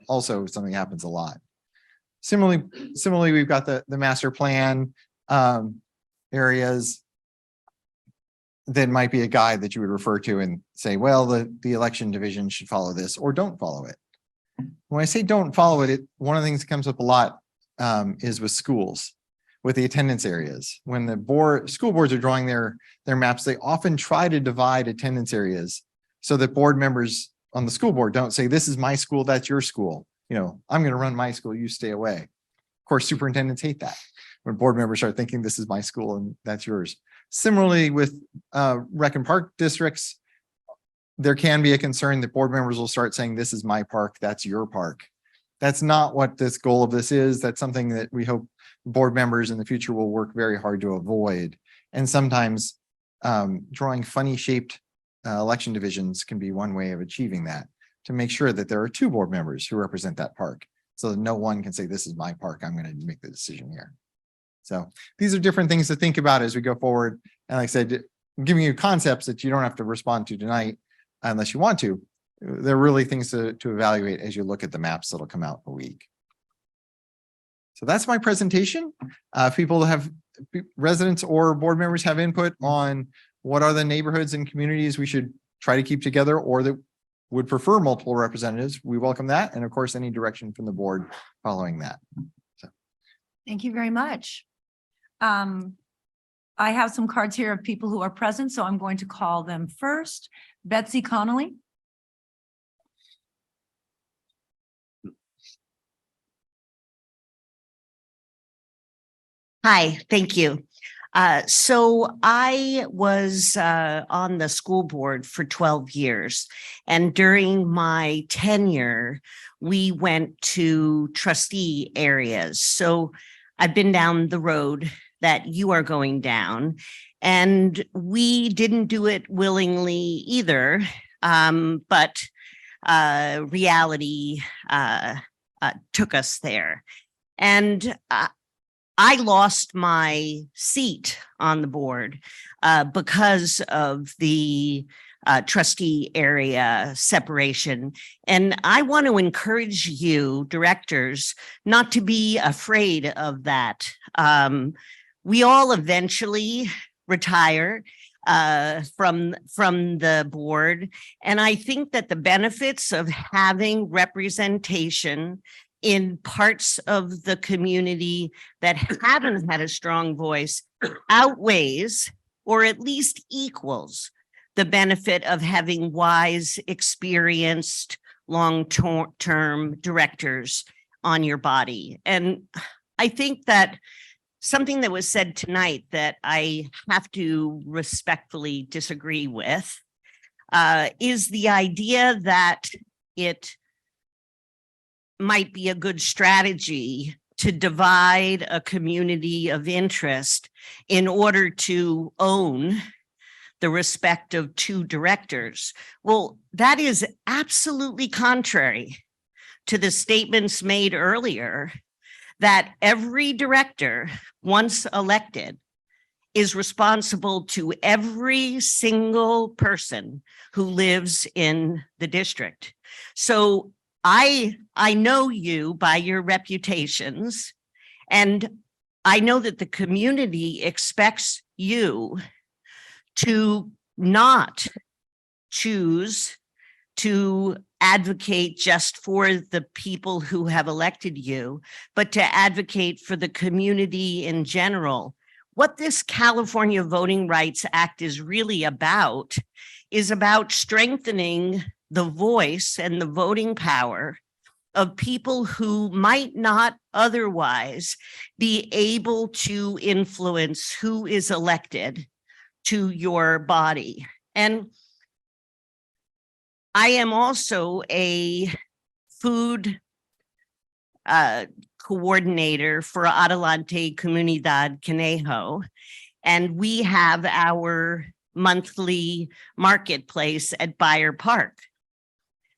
also something that happens a lot. Similarly, we've got the master plan areas that might be a guide that you would refer to and say, well, the election division should follow this, or don't follow it. When I say don't follow it, one of the things that comes up a lot is with schools, with the attendance areas. When the school boards are drawing their maps, they often try to divide attendance areas so that board members on the school board don't say, this is my school, that's your school. I'm going to run my school, you stay away. Of course, superintendents hate that when board members start thinking this is my school and that's yours. Similarly, with rec and park districts, there can be a concern that board members will start saying, this is my park, that's your park. That's not what this goal of this is. That's something that we hope board members in the future will work very hard to avoid. And sometimes drawing funny shaped election divisions can be one way of achieving that, to make sure that there are 2 board members who represent that park, so that no one can say, this is my park, I'm going to make the decision here. So these are different things to think about as we go forward. And like I said, I'm giving you concepts that you don't have to respond to tonight unless you want to. They're really things to evaluate as you look at the maps that'll come out in a week. So that's my presentation. If people residents or board members have input on what are the neighborhoods and communities we should try to keep together, or that would prefer multiple representatives, we welcome that. And of course, any direction from the board following that. So. Thank you very much. I have some cards here of people who are present, so I'm going to call them first. Betsy Connolly. Hi, thank you. So I was on the school board for 12 years, and during my tenure, we went to trustee areas. So I've been down the road that you are going down, and we didn't do it willingly either, but reality took us there. And I lost my seat on the board because of the trustee area separation. And I want to encourage you, directors, not to be afraid of that. We all eventually retire from the board. And I think that the benefits of having representation in parts of the community that haven't had a strong voice outweighs, or at least equals, the benefit of having wise, experienced, long-term directors on your body. And I think that something that was said tonight that I have to respectfully disagree with is the idea that it might be a good strategy to divide a community of interest in order to own the respective two directors. Well, that is absolutely contrary to the statements made earlier that every director, once elected, is responsible to every single person who lives in the district. So I know you by your reputations, and I know that the community expects you to not choose to advocate just for the people who have elected you, but to advocate for the community in general. What this California Voting Rights Act is really about is about strengthening the voice and the voting power of people who might not otherwise be able to influence who is elected to your body. And I am also a food coordinator for Adelante Comunidad Conejo, and we have our monthly marketplace at Byer Park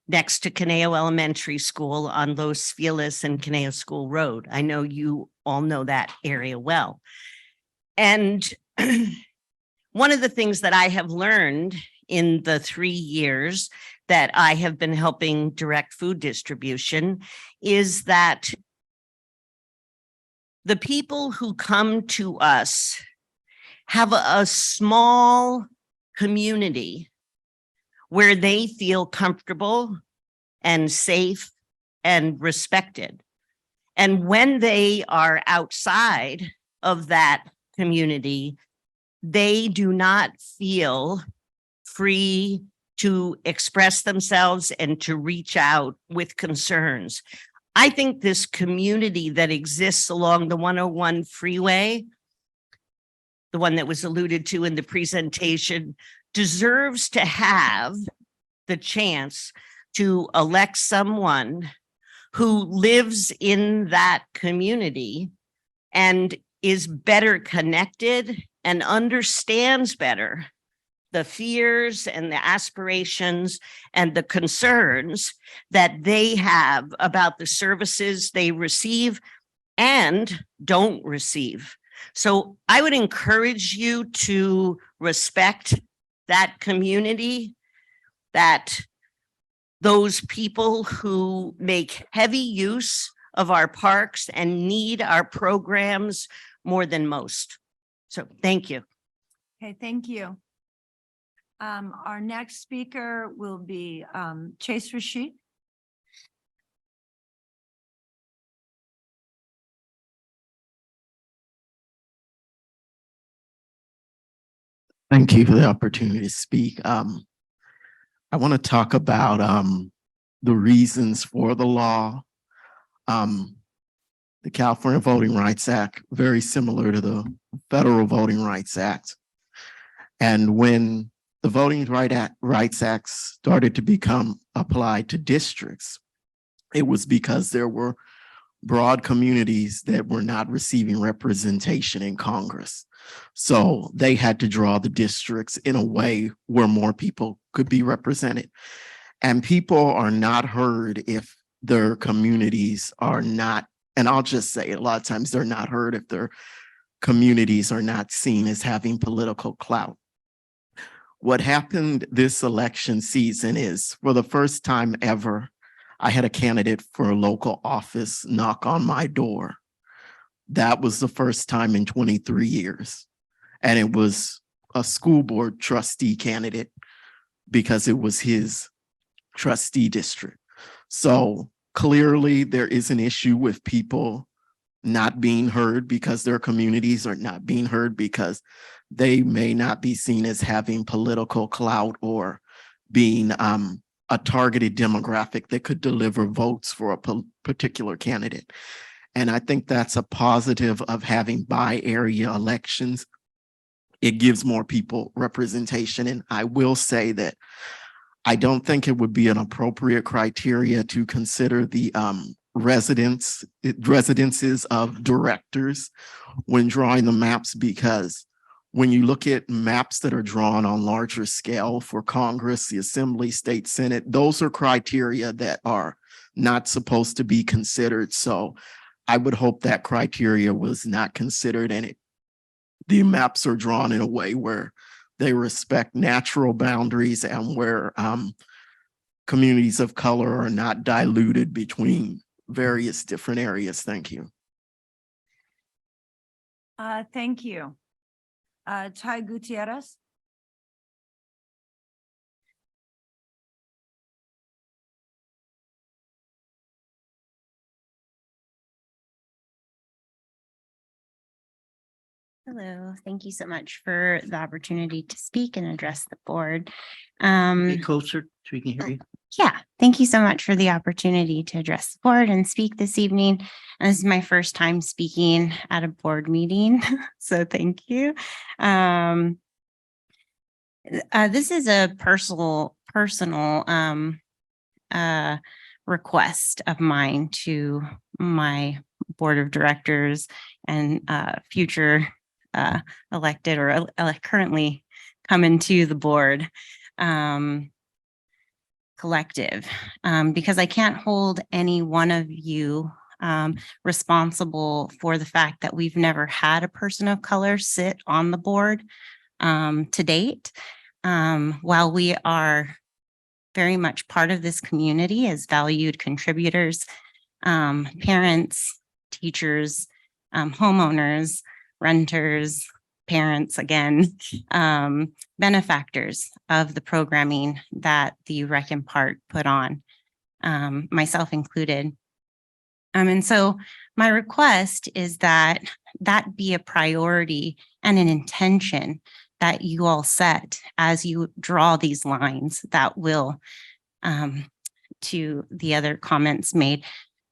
next to Conejo Elementary School on Los Feliz and Conejo School Road. I know you all know that area well. And one of the things that I have learned in the 3 years that I have been helping direct food distribution is that the people who come to us have a small community where they feel comfortable and safe and respected. And when they are outside of that community, they do not feel free to express themselves and to reach out with concerns. I think this community that exists along the 101 freeway, the one that was alluded to in the presentation, deserves to have the chance to elect someone who lives in that community and is better connected and understands better the fears and the aspirations and the concerns that they have about the services they receive and don't receive. So I would encourage you to respect that community, that those people who make heavy use of our parks and need our programs more than most. So thank you. Okay, thank you. Our next speaker will be Chase Rashid. Thank you for the opportunity to speak. I want to talk about the reasons for the law. The California Voting Rights Act, very similar to the Federal Voting Rights Act. And when the Voting Rights Act started to become applied to districts, it was because there were broad communities that were not receiving representation in Congress. So they had to draw the districts in a way where more people could be represented. And people are not heard if their communities are not, and I'll just say a lot of times they're not heard if their communities are not seen as having political clout. What happened this election season is, for the first time ever, I had a candidate for a local office knock on my door. That was the first time in 23 years. And it was a school board trustee candidate because it was his trustee district. So clearly there is an issue with people not being heard because their communities are not being heard because they may not be seen as having political clout or being a targeted demographic that could deliver votes for a particular candidate. And I think that's a positive of having by-area elections. It gives more people representation. And I will say that I don't think it would be an appropriate criteria to consider the residences of directors when drawing the maps, because when you look at maps that are drawn on larger scale for Congress, the Assembly, State Senate, those are criteria that are not supposed to be considered. So I would hope that criteria was not considered, and the maps are drawn in a way where they respect natural boundaries and where communities of color are not diluted between various different areas. Thank you. Thank you. Ty Gutierrez. Hello, thank you so much for the opportunity to speak and address the board. Be closer so we can hear you. Yeah, thank you so much for the opportunity to address the board and speak this evening. And this is my first time speaking at a board meeting, so thank you. This is a personal request of mine to my board of directors and future elected or currently coming to the board collective, because I can't hold any one of you responsible for the fact that we've never had a person of color sit on the board to date. While we are very much part of this community as valued contributors, parents, teachers, homeowners, renters, parents, again, benefactors of the programming that the Rec and Park put on, myself included. And so my request is that that be a priority and an intention that you all set as you draw these lines that will, to the other comments made,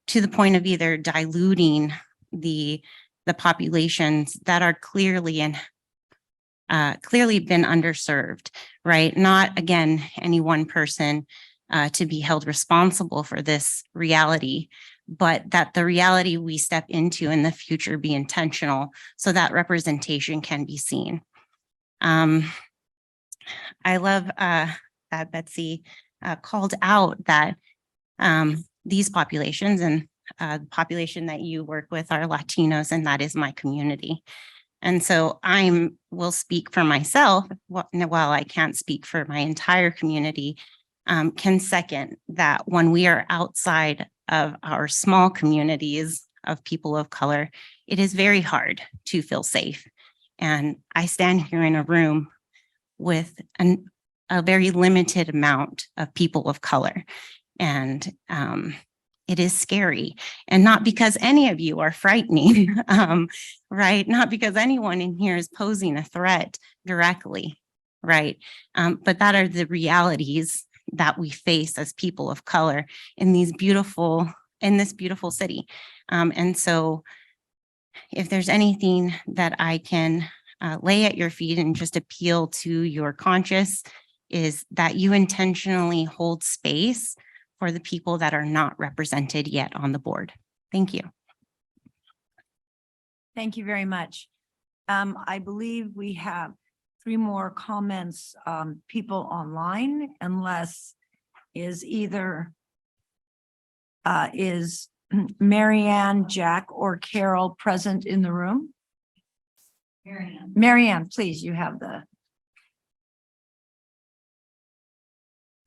to the point of either diluting the populations that are clearly been underserved, right? Not, again, any one person to be held responsible for this reality, but that the reality we step into in the future be intentional so that representation can be seen. I love that Betsy called out that these populations and the population that you work with are Latinos, and that is my community. And so will speak for myself, while I can't speak for my entire community, can second that when we are outside of our small communities of people of color, it is very hard to feel safe. And I stand here in a room with a very limited amount of people of color. And it is scary, and not because any of you are frightening, right? Not because anyone in here is posing a threat directly, right? But that are the realities that we face as people of color in this beautiful city. And so if there's anything that I can lay at your feet and just appeal to your conscience, is that you intentionally hold space for the people that are not represented yet on the board. Thank you. Thank you very much. I believe we have 3 more comments, people online, unless is Marianne, Jack, or Carol present in the room? Marianne, please, you have the.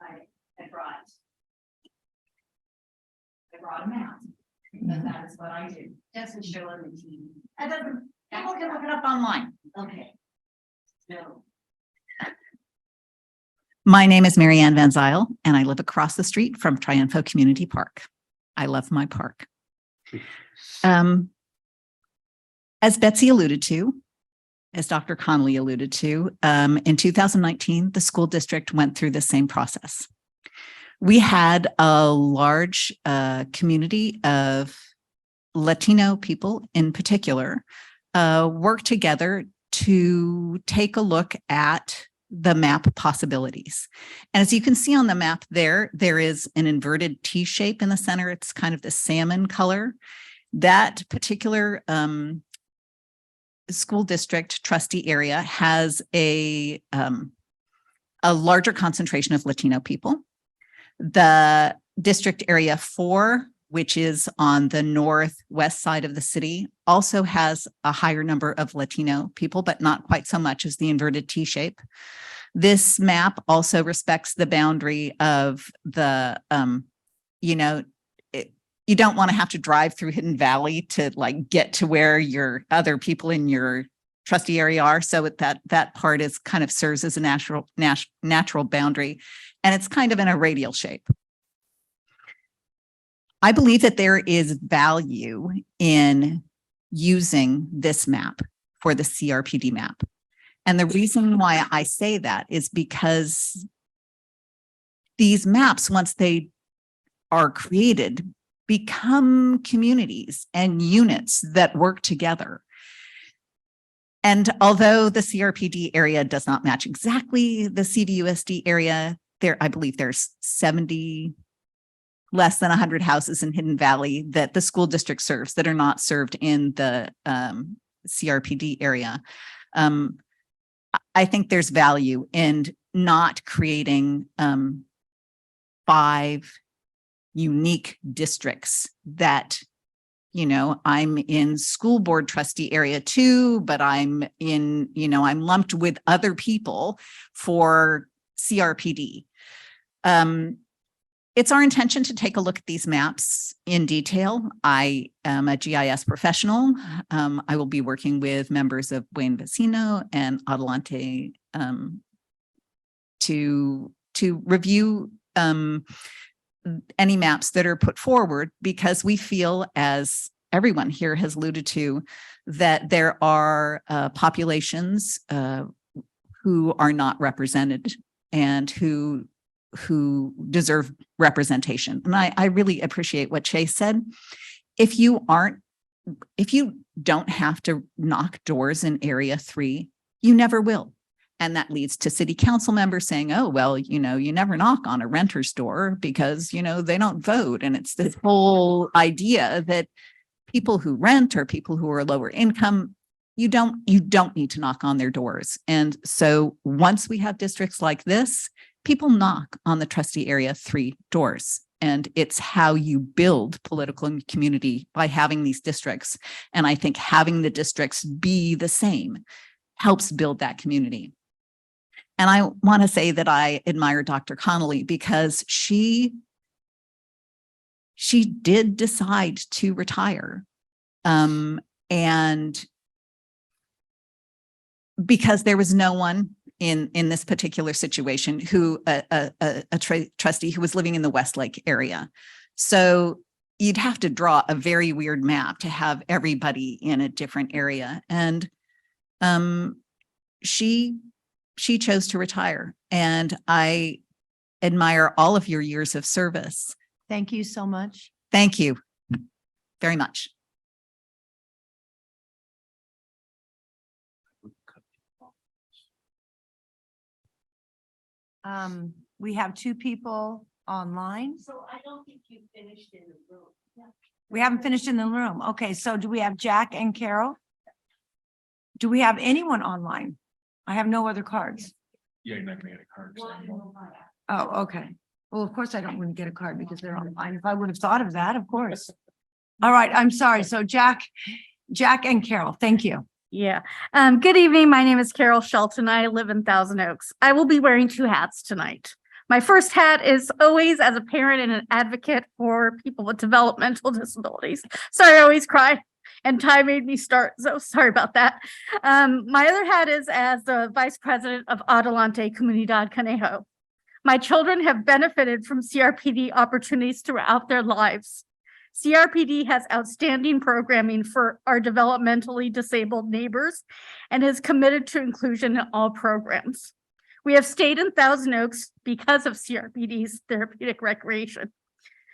I brought a map, because that is what I do. Doesn't show on the TV. That doesn't, people can look it up online. Okay. So. My name is Marianne Van Zyl, and I live across the street from Triunfo Community Park. I love my park. As Betsy alluded to, as Dr. Connolly alluded to, in 2019, the school district went through the same process. We had a large community of Latino people in particular work together to take a look at the map possibilities. And as you can see on the map there is an inverted T shape in the center. It's kind of the salmon color. That particular school district trustee area has a larger concentration of Latino people. The district area 4, which is on the northwest side of the city, also has a higher number of Latino people, but not quite so much as the inverted T shape. This map also respects the boundary of the, you don't want to have to drive through Hidden Valley to like get to where your other people in your trustee area are. So that part is kind of serves as a natural boundary, and it's kind of in a radial shape. I believe that there is value in using this map for the CRPD map. And the reason why I say that is because these maps, once they are created, become communities and units that work together. And although the CRPD area does not match exactly the CVUSD area, I believe there's 70 less than 100 houses in Hidden Valley that the school district serves that are not served in the CRPD area. I think there's value in not creating 5 unique districts that, I'm in school board trustee area 2, but I'm lumped with other people for CRPD. It's our intention to take a look at these maps in detail. I am a GIS professional. I will be working with members of Buen Vecino and Adelante to review any maps that are put forward, because we feel, as everyone here has alluded to, that there are populations who are not represented and who deserve representation. And I really appreciate what Chase said. If you don't have to knock doors in area 3, you never will. And that leads to city council members saying, oh, well, you never knock on a renter's door because, they don't vote. And it's this whole idea that people who rent or people who are lower income, you don't need to knock on their doors. And so once we have districts like this, people knock on the trustee area 3 doors. And it's how you build political community, by having these districts. And I think having the districts be the same helps build that community. And I want to say that I admire Dr. Connolly because she did decide to retire. And because there was no one in this particular situation who a trustee who was living in the Westlake area. So you'd have to draw a very weird map to have everybody in a different area. And she chose to retire. And I admire all of your years of service. Thank you so much. Thank you very much. We have 2 people online. So I don't think you finished in the room. We haven't finished in the room. Okay, so do we have Jack and Carol? Do we have anyone online? I have no other cards. Yeah, you're not gonna get a card. Oh, okay. Well, of course I wouldn't get a card because they're online. If I would have thought of that, of course. All right, I'm sorry. So Jack and Carol, thank you. Yeah. Good evening. My name is Carol Shelton. I live in Thousand Oaks. I will be wearing 2 hats tonight. My first hat is always as a parent and an advocate for people with developmental disabilities. Sorry, I always cry. And Ty made me start, so sorry about that. My other hat is as the vice president of Adelante Comunidad Conejo. My children have benefited from CRPD opportunities throughout their lives. CRPD has outstanding programming for our developmentally disabled neighbors and is committed to inclusion in all programs. We have stayed in Thousand Oaks because of CRPD's therapeutic recreation,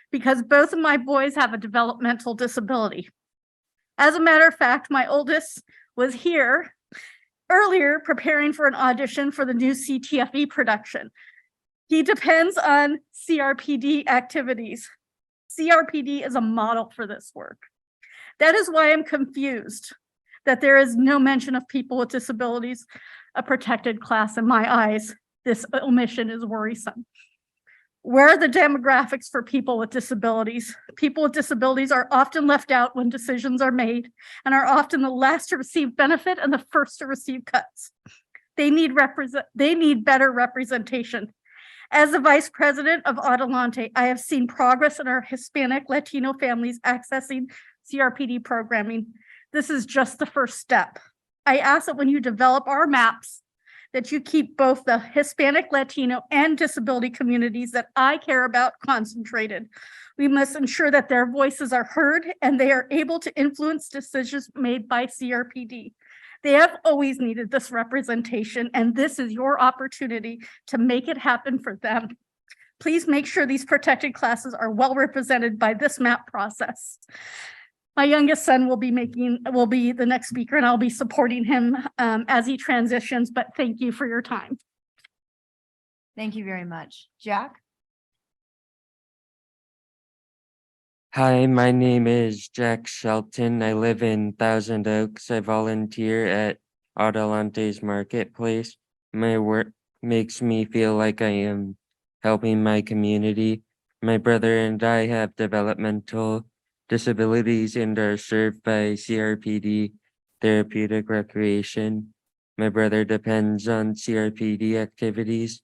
because both of my boys have a developmental disability. As a matter of fact, my oldest was here earlier preparing for an audition for the new CTFE production. He depends on CRPD activities. CRPD is a model for this work. That is why I'm confused that there is no mention of people with disabilities, a protected class. In my eyes, this omission is worrisome. Where are the demographics for people with disabilities? People with disabilities are often left out when decisions are made and are often the last to receive benefit and the first to receive cuts. They need better representation. As the vice president of Adelante, I have seen progress in our Hispanic Latino families accessing CRPD programming. This is just the first step. I ask that when you develop our maps, that you keep both the Hispanic, Latino, and disability communities that I care about concentrated. We must ensure that their voices are heard and they are able to influence decisions made by CRPD. They have always needed this representation, and this is your opportunity to make it happen for them. Please make sure these protected classes are well represented by this map process. My youngest son will be the next speaker, and I'll be supporting him as he transitions, but thank you for your time. Thank you very much. Jack? Hi, my name is Jack Shelton. I live in Thousand Oaks. I volunteer at Adelante's Marketplace. My work makes me feel like I am helping my community. My brother and I have developmental disabilities and are served by CRPD Therapeutic Recreation. My brother depends on CRPD activities.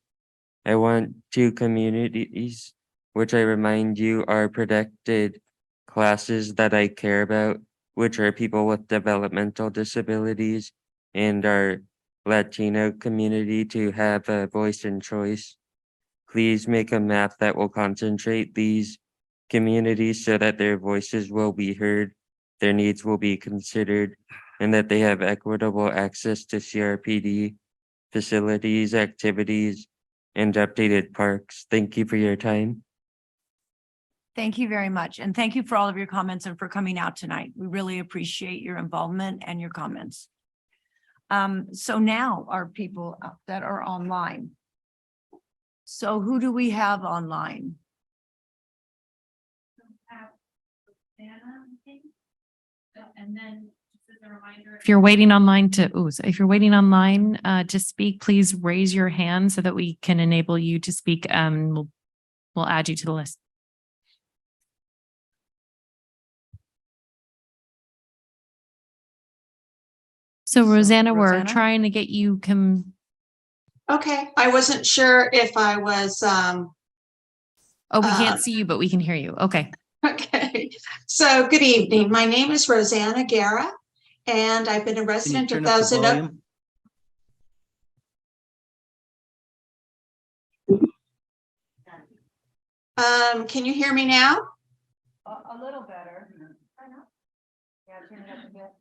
I want two communities, which I remind you are protected classes that I care about, which are people with developmental disabilities and our Latino community to have a voice and choice. Please make a map that will concentrate these communities so that their voices will be heard, their needs will be considered, and that they have equitable access to CRPD facilities, activities, and updated parks. Thank you for your time. Thank you very much. And thank you for all of your comments and for coming out tonight. We really appreciate your involvement and your comments. So now our people that are online. So who do we have online? And then just as a reminder, if you're waiting online to speak, please raise your hand so that we can enable you to speak. We'll add you to the list. So Rosanna, we're trying to get you Okay, I wasn't sure if I was Oh, we can't see you, but we can hear you. Okay. okay. So good evening. My name is Rosanna Guerra, and I've been a resident of Thousand Oaks. Can you hear me now? A little better. Yeah, turn it up a bit.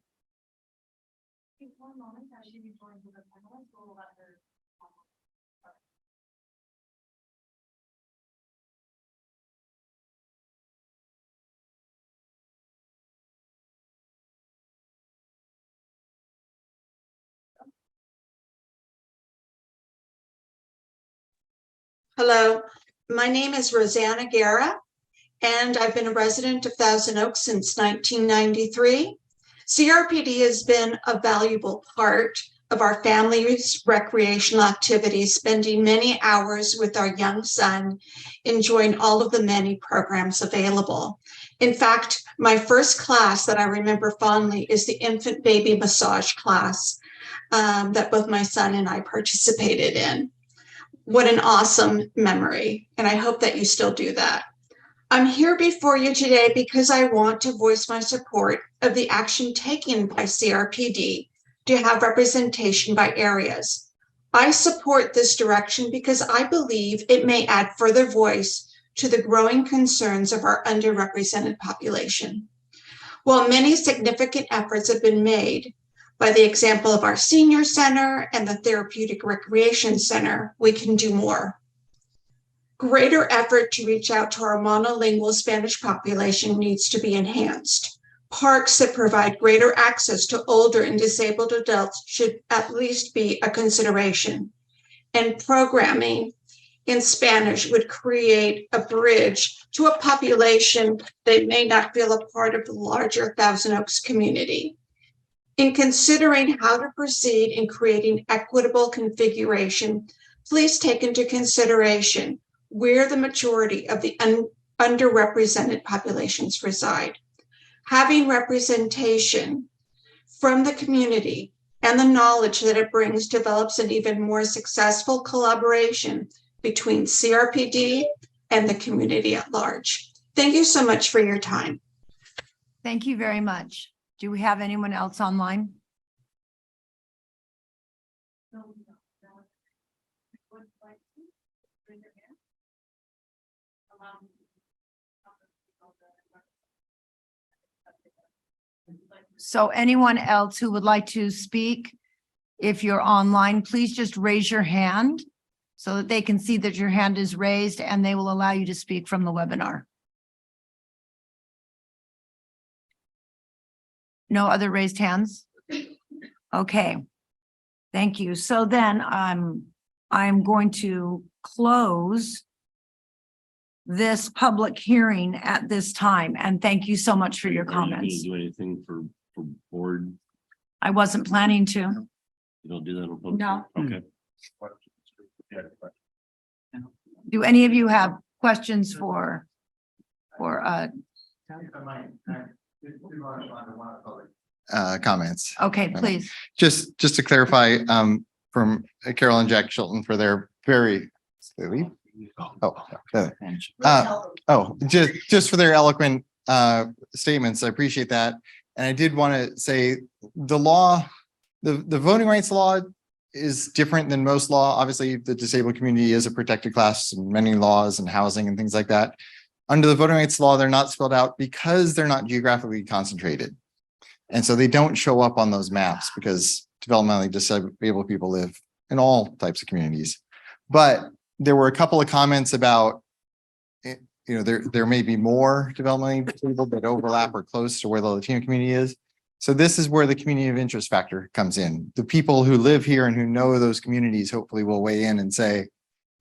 One moment, I should be joined with a panelist. We'll let her. Hello, my name is Rosanna Guerra, and I've been a resident of Thousand Oaks since 1993. CRPD has been a valuable part of our family's recreational activities, spending many hours with our young son, enjoying all of the many programs available. In fact, my first class that I remember fondly is the infant baby massage class that both my son and I participated in. What an awesome memory, and I hope that you still do that. I'm here before you today because I want to voice my support of the action taken by CRPD to have representation by areas. I support this direction because I believe it may add further voice to the growing concerns of our underrepresented population. While many significant efforts have been made, by the example of our senior center and the therapeutic recreation center, we can do more. Greater effort to reach out to our monolingual Spanish population needs to be enhanced. Parks that provide greater access to older and disabled adults should at least be a consideration. And programming in Spanish would create a bridge to a population that may not feel a part of the larger Thousand Oaks community. In considering how to proceed in creating equitable configuration, please take into consideration where the majority of the underrepresented populations reside. Having representation from the community and the knowledge that it brings develops an even more successful collaboration between CRPD and the community at large. Thank you so much for your time. Thank you very much. Do we have anyone else online? So anyone else who would like to speak, if you're online, please just raise your hand so that they can see that your hand is raised and they will allow you to speak from the webinar. No other raised hands? Okay. Thank you. So then I'm going to close this public hearing at this time. And thank you so much for your Are you gonna comments. Do anything for board? I wasn't planning to. You don't do that on public? No. Okay. Do any of you have questions for Comments. okay, please. Just to clarify, from Carol and Jack Shilton for their very, did they leave? Just for their eloquent statements. I appreciate that. And I did want to say the law, the voting rights law is different than most law. Obviously, the disabled community is a protected class in many laws and housing and things like that. Under the voting rights law, they're not spelled out because they're not geographically concentrated. And so they don't show up on those maps because developmentally disabled people live in all types of communities. But there were a couple of comments about, there may be more developmentally disabled that overlap or close to where the Latino community is. So this is where the community of interest factor comes in. The people who live here and who know those communities hopefully will weigh in and say,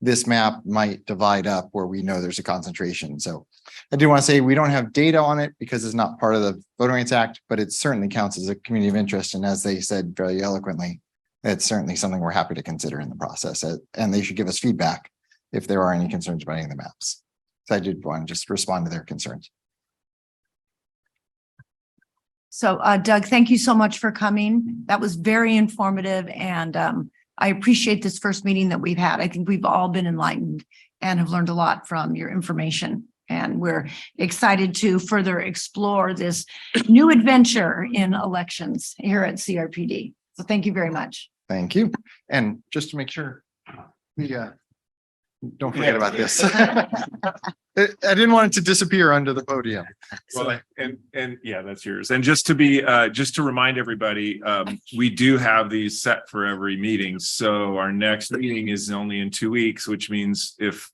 this map might divide up where we know there's a concentration. So I do want to say we don't have data on it because it's not part of the Voting Rights Act, but it certainly counts as a community of interest. And as they said very eloquently, it's certainly something we're happy to consider in the process. And they should give us feedback if there are any concerns about any of the maps. So I did want to just respond to their concerns. So Doug, thank you so much for coming. That was very informative and I appreciate this first meeting that we've had. I think we've all been enlightened and have learned a lot from your information. And we're excited to further explore this new adventure in elections here at CRPD. So thank you very much. Thank you. And just to make sure, don't forget about this. I didn't want it to disappear under the podium. Well, and yeah, that's yours. And just to remind everybody, we do have these set for every meeting. So our next meeting is only in 2 weeks, which means if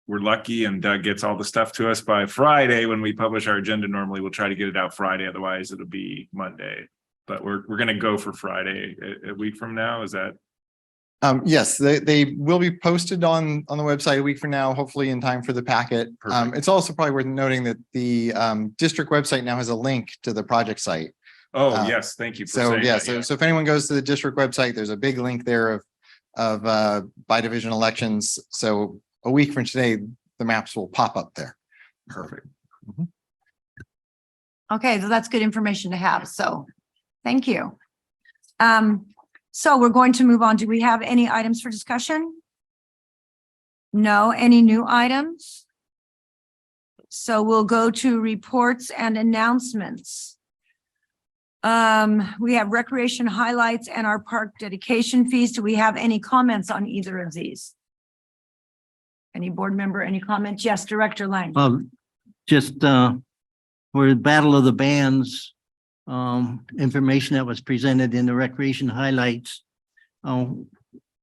we're lucky and Doug gets all the stuff to us by Friday, when we publish our agenda, normally we'll try to get it out Friday. Otherwise it'll be Monday, but we're going to go for Friday a week from now. Is that? Yes, they will be posted on the website a week from now, hopefully in time for the packet. It's also probably worth noting that the district website now has a link to the project site. Oh, yes. Thank you for So saying yeah, that, so if anyone goes to the district website, there's a big link there of by division elections. So a week from today, the maps will pop up there. Perfect. Okay, so that's good information to have. So thank you. So we're going to move on. Do we have any items for discussion? No, any new items? So we'll go to reports and announcements. We have recreation highlights and our park dedication fees. Do we have any comments on either of these? Any board member, any comments? Yes, Director Lang. Just for the Battle of the Bands, information that was presented in the recreation highlights.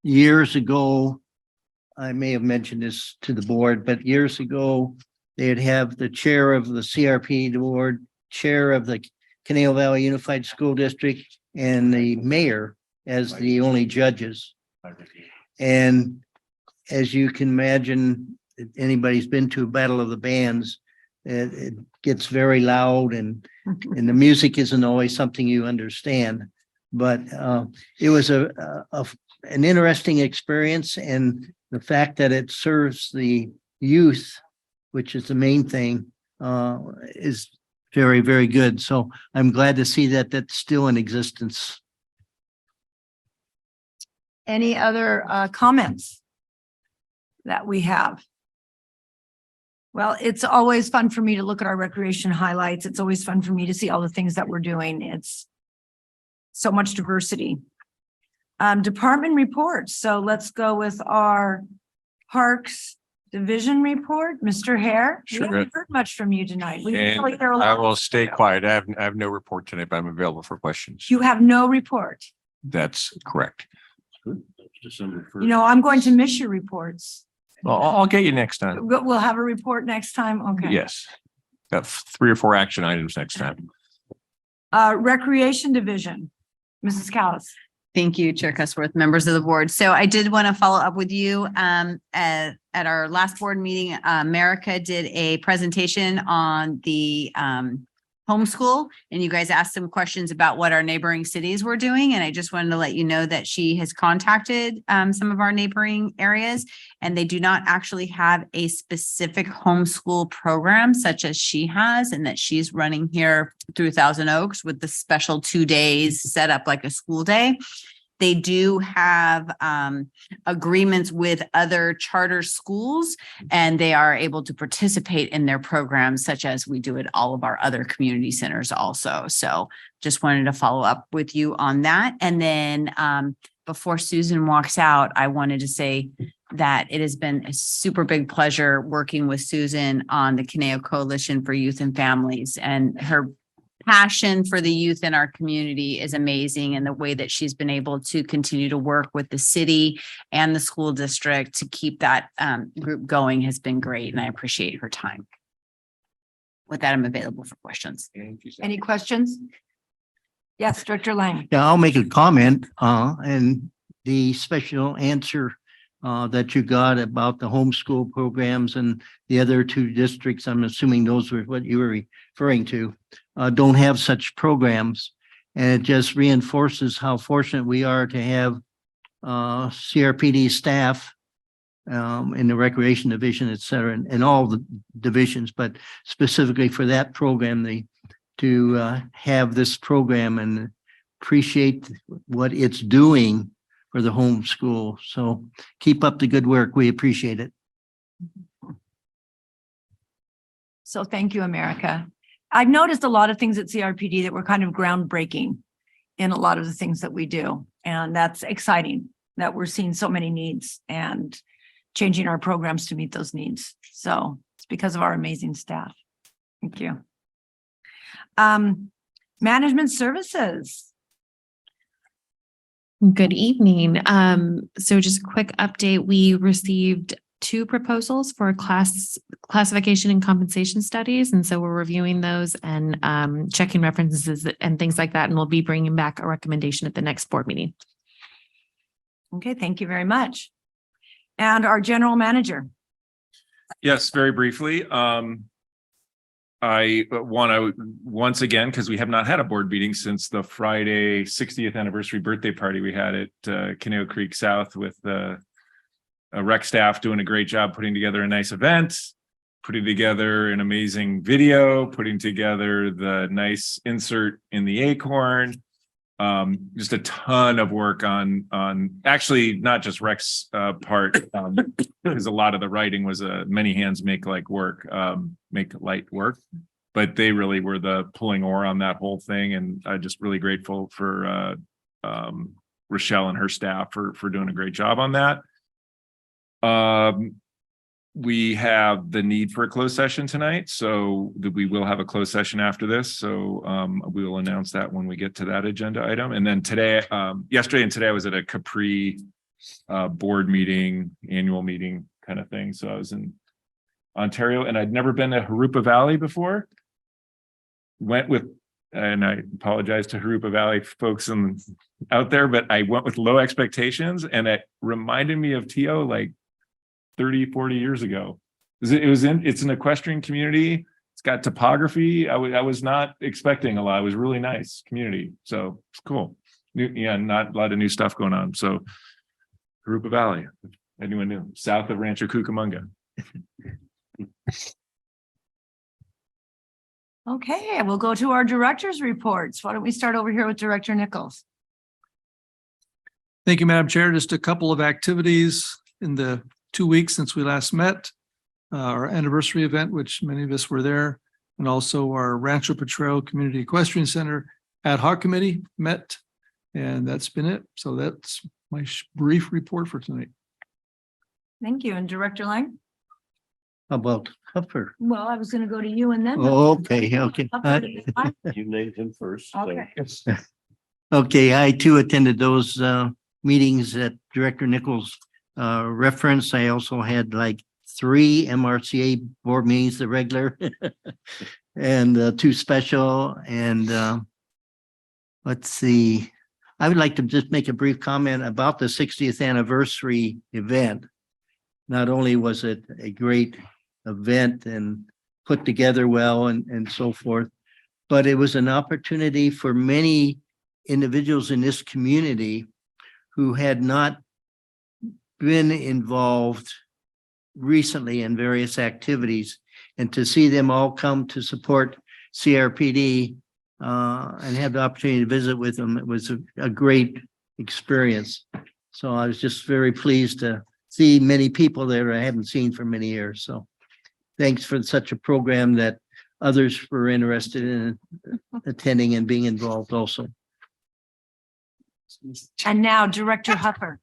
Years ago, I may have mentioned this to the board, but years ago, they'd have the chair of the CRP board chair of the Canal Valley Unified School District and the mayor as the only judges. And as you can imagine, if anybody's been to a Battle of the Bands, it gets very loud and the music isn't always something you understand. But it was an interesting experience, and the fact that it serves the youth, which is the main thing, is very, very good. So I'm glad to see that that's still in existence. Any other comments that we have? Well, it's always fun for me to look at our recreation highlights. It's always fun for me to see all the things that we're doing. It's so much diversity. Department reports. So let's go with our Parks Division report. Mr. Hare, we Sure. haven't heard much from you tonight. We And feel like there are a I lot. will stay quiet. I have no report tonight, but I'm available for questions. You have no report. That's correct. December You know, I'm going to miss your reports. Well, I'll get you next time. We'll have a report next time. Okay. Yes. Got 3 or 4 action items next time. Recreation Division, Mrs. Callis. Thank you, Chair Cusworth, members of the board. So I did want to follow up with you. At our last board meeting, America did a presentation on the homeschool, and you guys asked some questions about what our neighboring cities were doing. And I just wanted to let you know that she has contacted some of our neighboring areas, and they do not actually have a specific homeschool program such as she has, and that she's running here through Thousand Oaks with the special 2 days set up like a school day. They do have agreements with other charter schools, and they are able to participate in their programs, such as we do at all of our other community centers also. So just wanted to follow up with you on that. And then before Susan walks out, I wanted to say that it has been a super big pleasure working with Susan on the Caneo Coalition for Youth and Families, and her passion for the youth in our community is amazing. And the way that she's been able to continue to work with the city and the school district to keep that group going has been great. And I appreciate her time. With that, I'm available for questions. Any questions? Yes, Director Lang. Yeah, I'll make a comment, and the special answer that you got about the homeschool programs and the other 2 districts, I'm assuming those were what you were referring to, don't have such programs. And it just reinforces how fortunate we are to have CRPD staff in the recreation division, et cetera, and all the divisions, but specifically for that program, to have this program and appreciate what it's doing for the homeschool. So keep up the good work. We appreciate it. So thank you, America. I've noticed a lot of things at CRPD that were kind of groundbreaking in a lot of the things that we do. And that's exciting that we're seeing so many needs and changing our programs to meet those needs. So it's because of our amazing staff. Thank you. Management services. Good evening. So just a quick update. We received 2 proposals for classification and compensation studies. And so we're reviewing those and checking references and things like that. And we'll be bringing back a recommendation at the next board meeting. Okay, thank you very much. And our general manager. Yes, very briefly. I want to once again, because we have not had a board meeting since the Friday 60th anniversary birthday party we had at Caneo Creek South with the rec staff doing a great job putting together a nice event, putting together an amazing video, putting together the nice insert in the acorn. Just a ton of work on actually not just Rec's part, because a lot of the writing was many hands make light work, but they really were the pulling oar on that whole thing. And I'm just really grateful for Rochelle and her staff for doing a great job on that. We have the need for a closed session tonight, so we will have a closed session after this. So we will announce that when we get to that agenda item. And then today, yesterday and today, I was at a Capri board meeting, annual meeting kind of thing. So I was in Ontario, and I'd never been to Harupa Valley before. went with, and I apologize to Harupa Valley folks out there, but I went with low expectations, and it reminded me of TO like 30, 40 years ago. It's an equestrian community. It's got topography. I was not expecting a lot. It was really nice community. So it's cool. Not a lot of new stuff going on. So Harupa Valley, if anyone new, south of Rancho Cucamonga. Okay, we'll go to our director's reports. Why don't we start over here with Director Nichols? Thank you, Madam Chair. Just a couple of activities in the 2 weeks since we last met. Our anniversary event, which many of us were there, and also our Rancho Potrero Community Equestrian Center ad hoc committee met, and that's been it. So that's my brief report for tonight. Thank you. And Director Lang? How about Huffer? Well, I was going to go to you and then. Okay. You named him first. so- Okay. Okay, I too attended those meetings that Director Nichols referenced. I also had like 3 MRCA board meetings, the regular and 2 special. And let's see, I would like to just make a brief comment about the 60th anniversary event. Not only was it a great event and put together well and so forth, but it was an opportunity for many individuals in this community who had not been involved recently in various activities, and to see them all come to support CRPD and have the opportunity to visit with them, it was a great experience. So I was just very pleased to see many people there I haven't seen for many years. So thanks for such a program that others were interested in attending and being involved also. And now Director Huffer.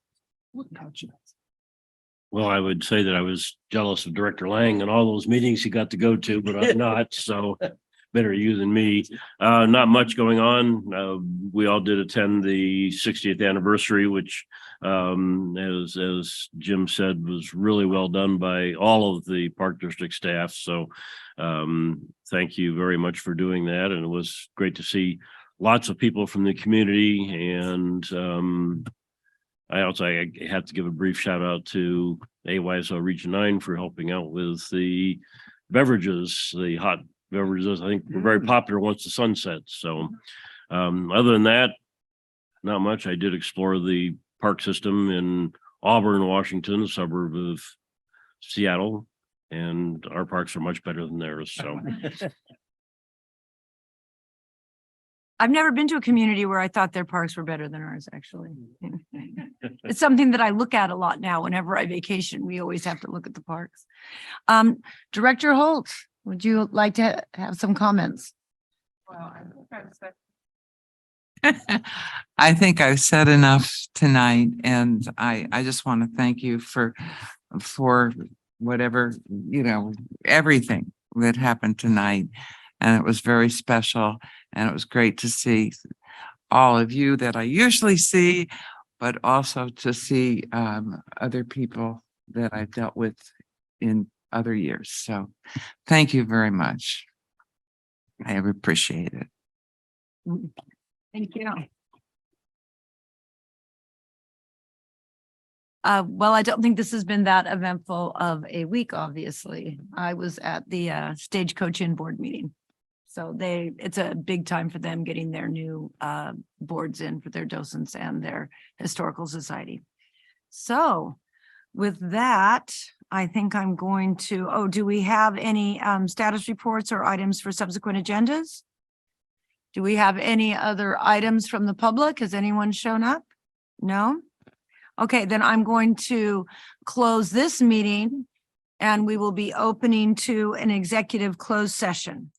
Well, I would say that I was jealous of Director Lang and all those meetings he got to go to, but I'm not, so better you than me. Not much going on. We all did attend the 60th anniversary, which as Jim said, was really well done by all of the Park District staff. So thank you very much for doing that. And it was great to see lots of people from the community. And I have to give a brief shout out to AYSO Region 9 for helping out with the beverages, the hot beverages. I think were very popular once the sun sets. So other than that, not much. I did explore the park system in Auburn, Washington, a suburb of Seattle, and our parks are much better than theirs. So I've never been to a community where I thought their parks were better than ours, actually. It's something that I look at a lot now. Whenever I vacation, we always have to look at the parks. Director Holt, would you like to have some comments? I think I've said enough tonight, and I just want to thank you for whatever, everything that happened tonight. And it was very special, and it was great to see all of you that I usually see, but also to see other people that I've dealt with in other years. So thank you very much. I appreciate it. Thank you. Well, I don't think this has been that eventful of a week, obviously. I was at the Stagecoach Inn board meeting. So it's a big time for them getting their new boards in for their docents and their historical society. So with that, I think I'm going to, do we have any status reports or items for subsequent agendas? Do we have any other items from the public? Has anyone shown up? No? Okay, then I'm going to close this meeting, and we will be opening to an executive closed session.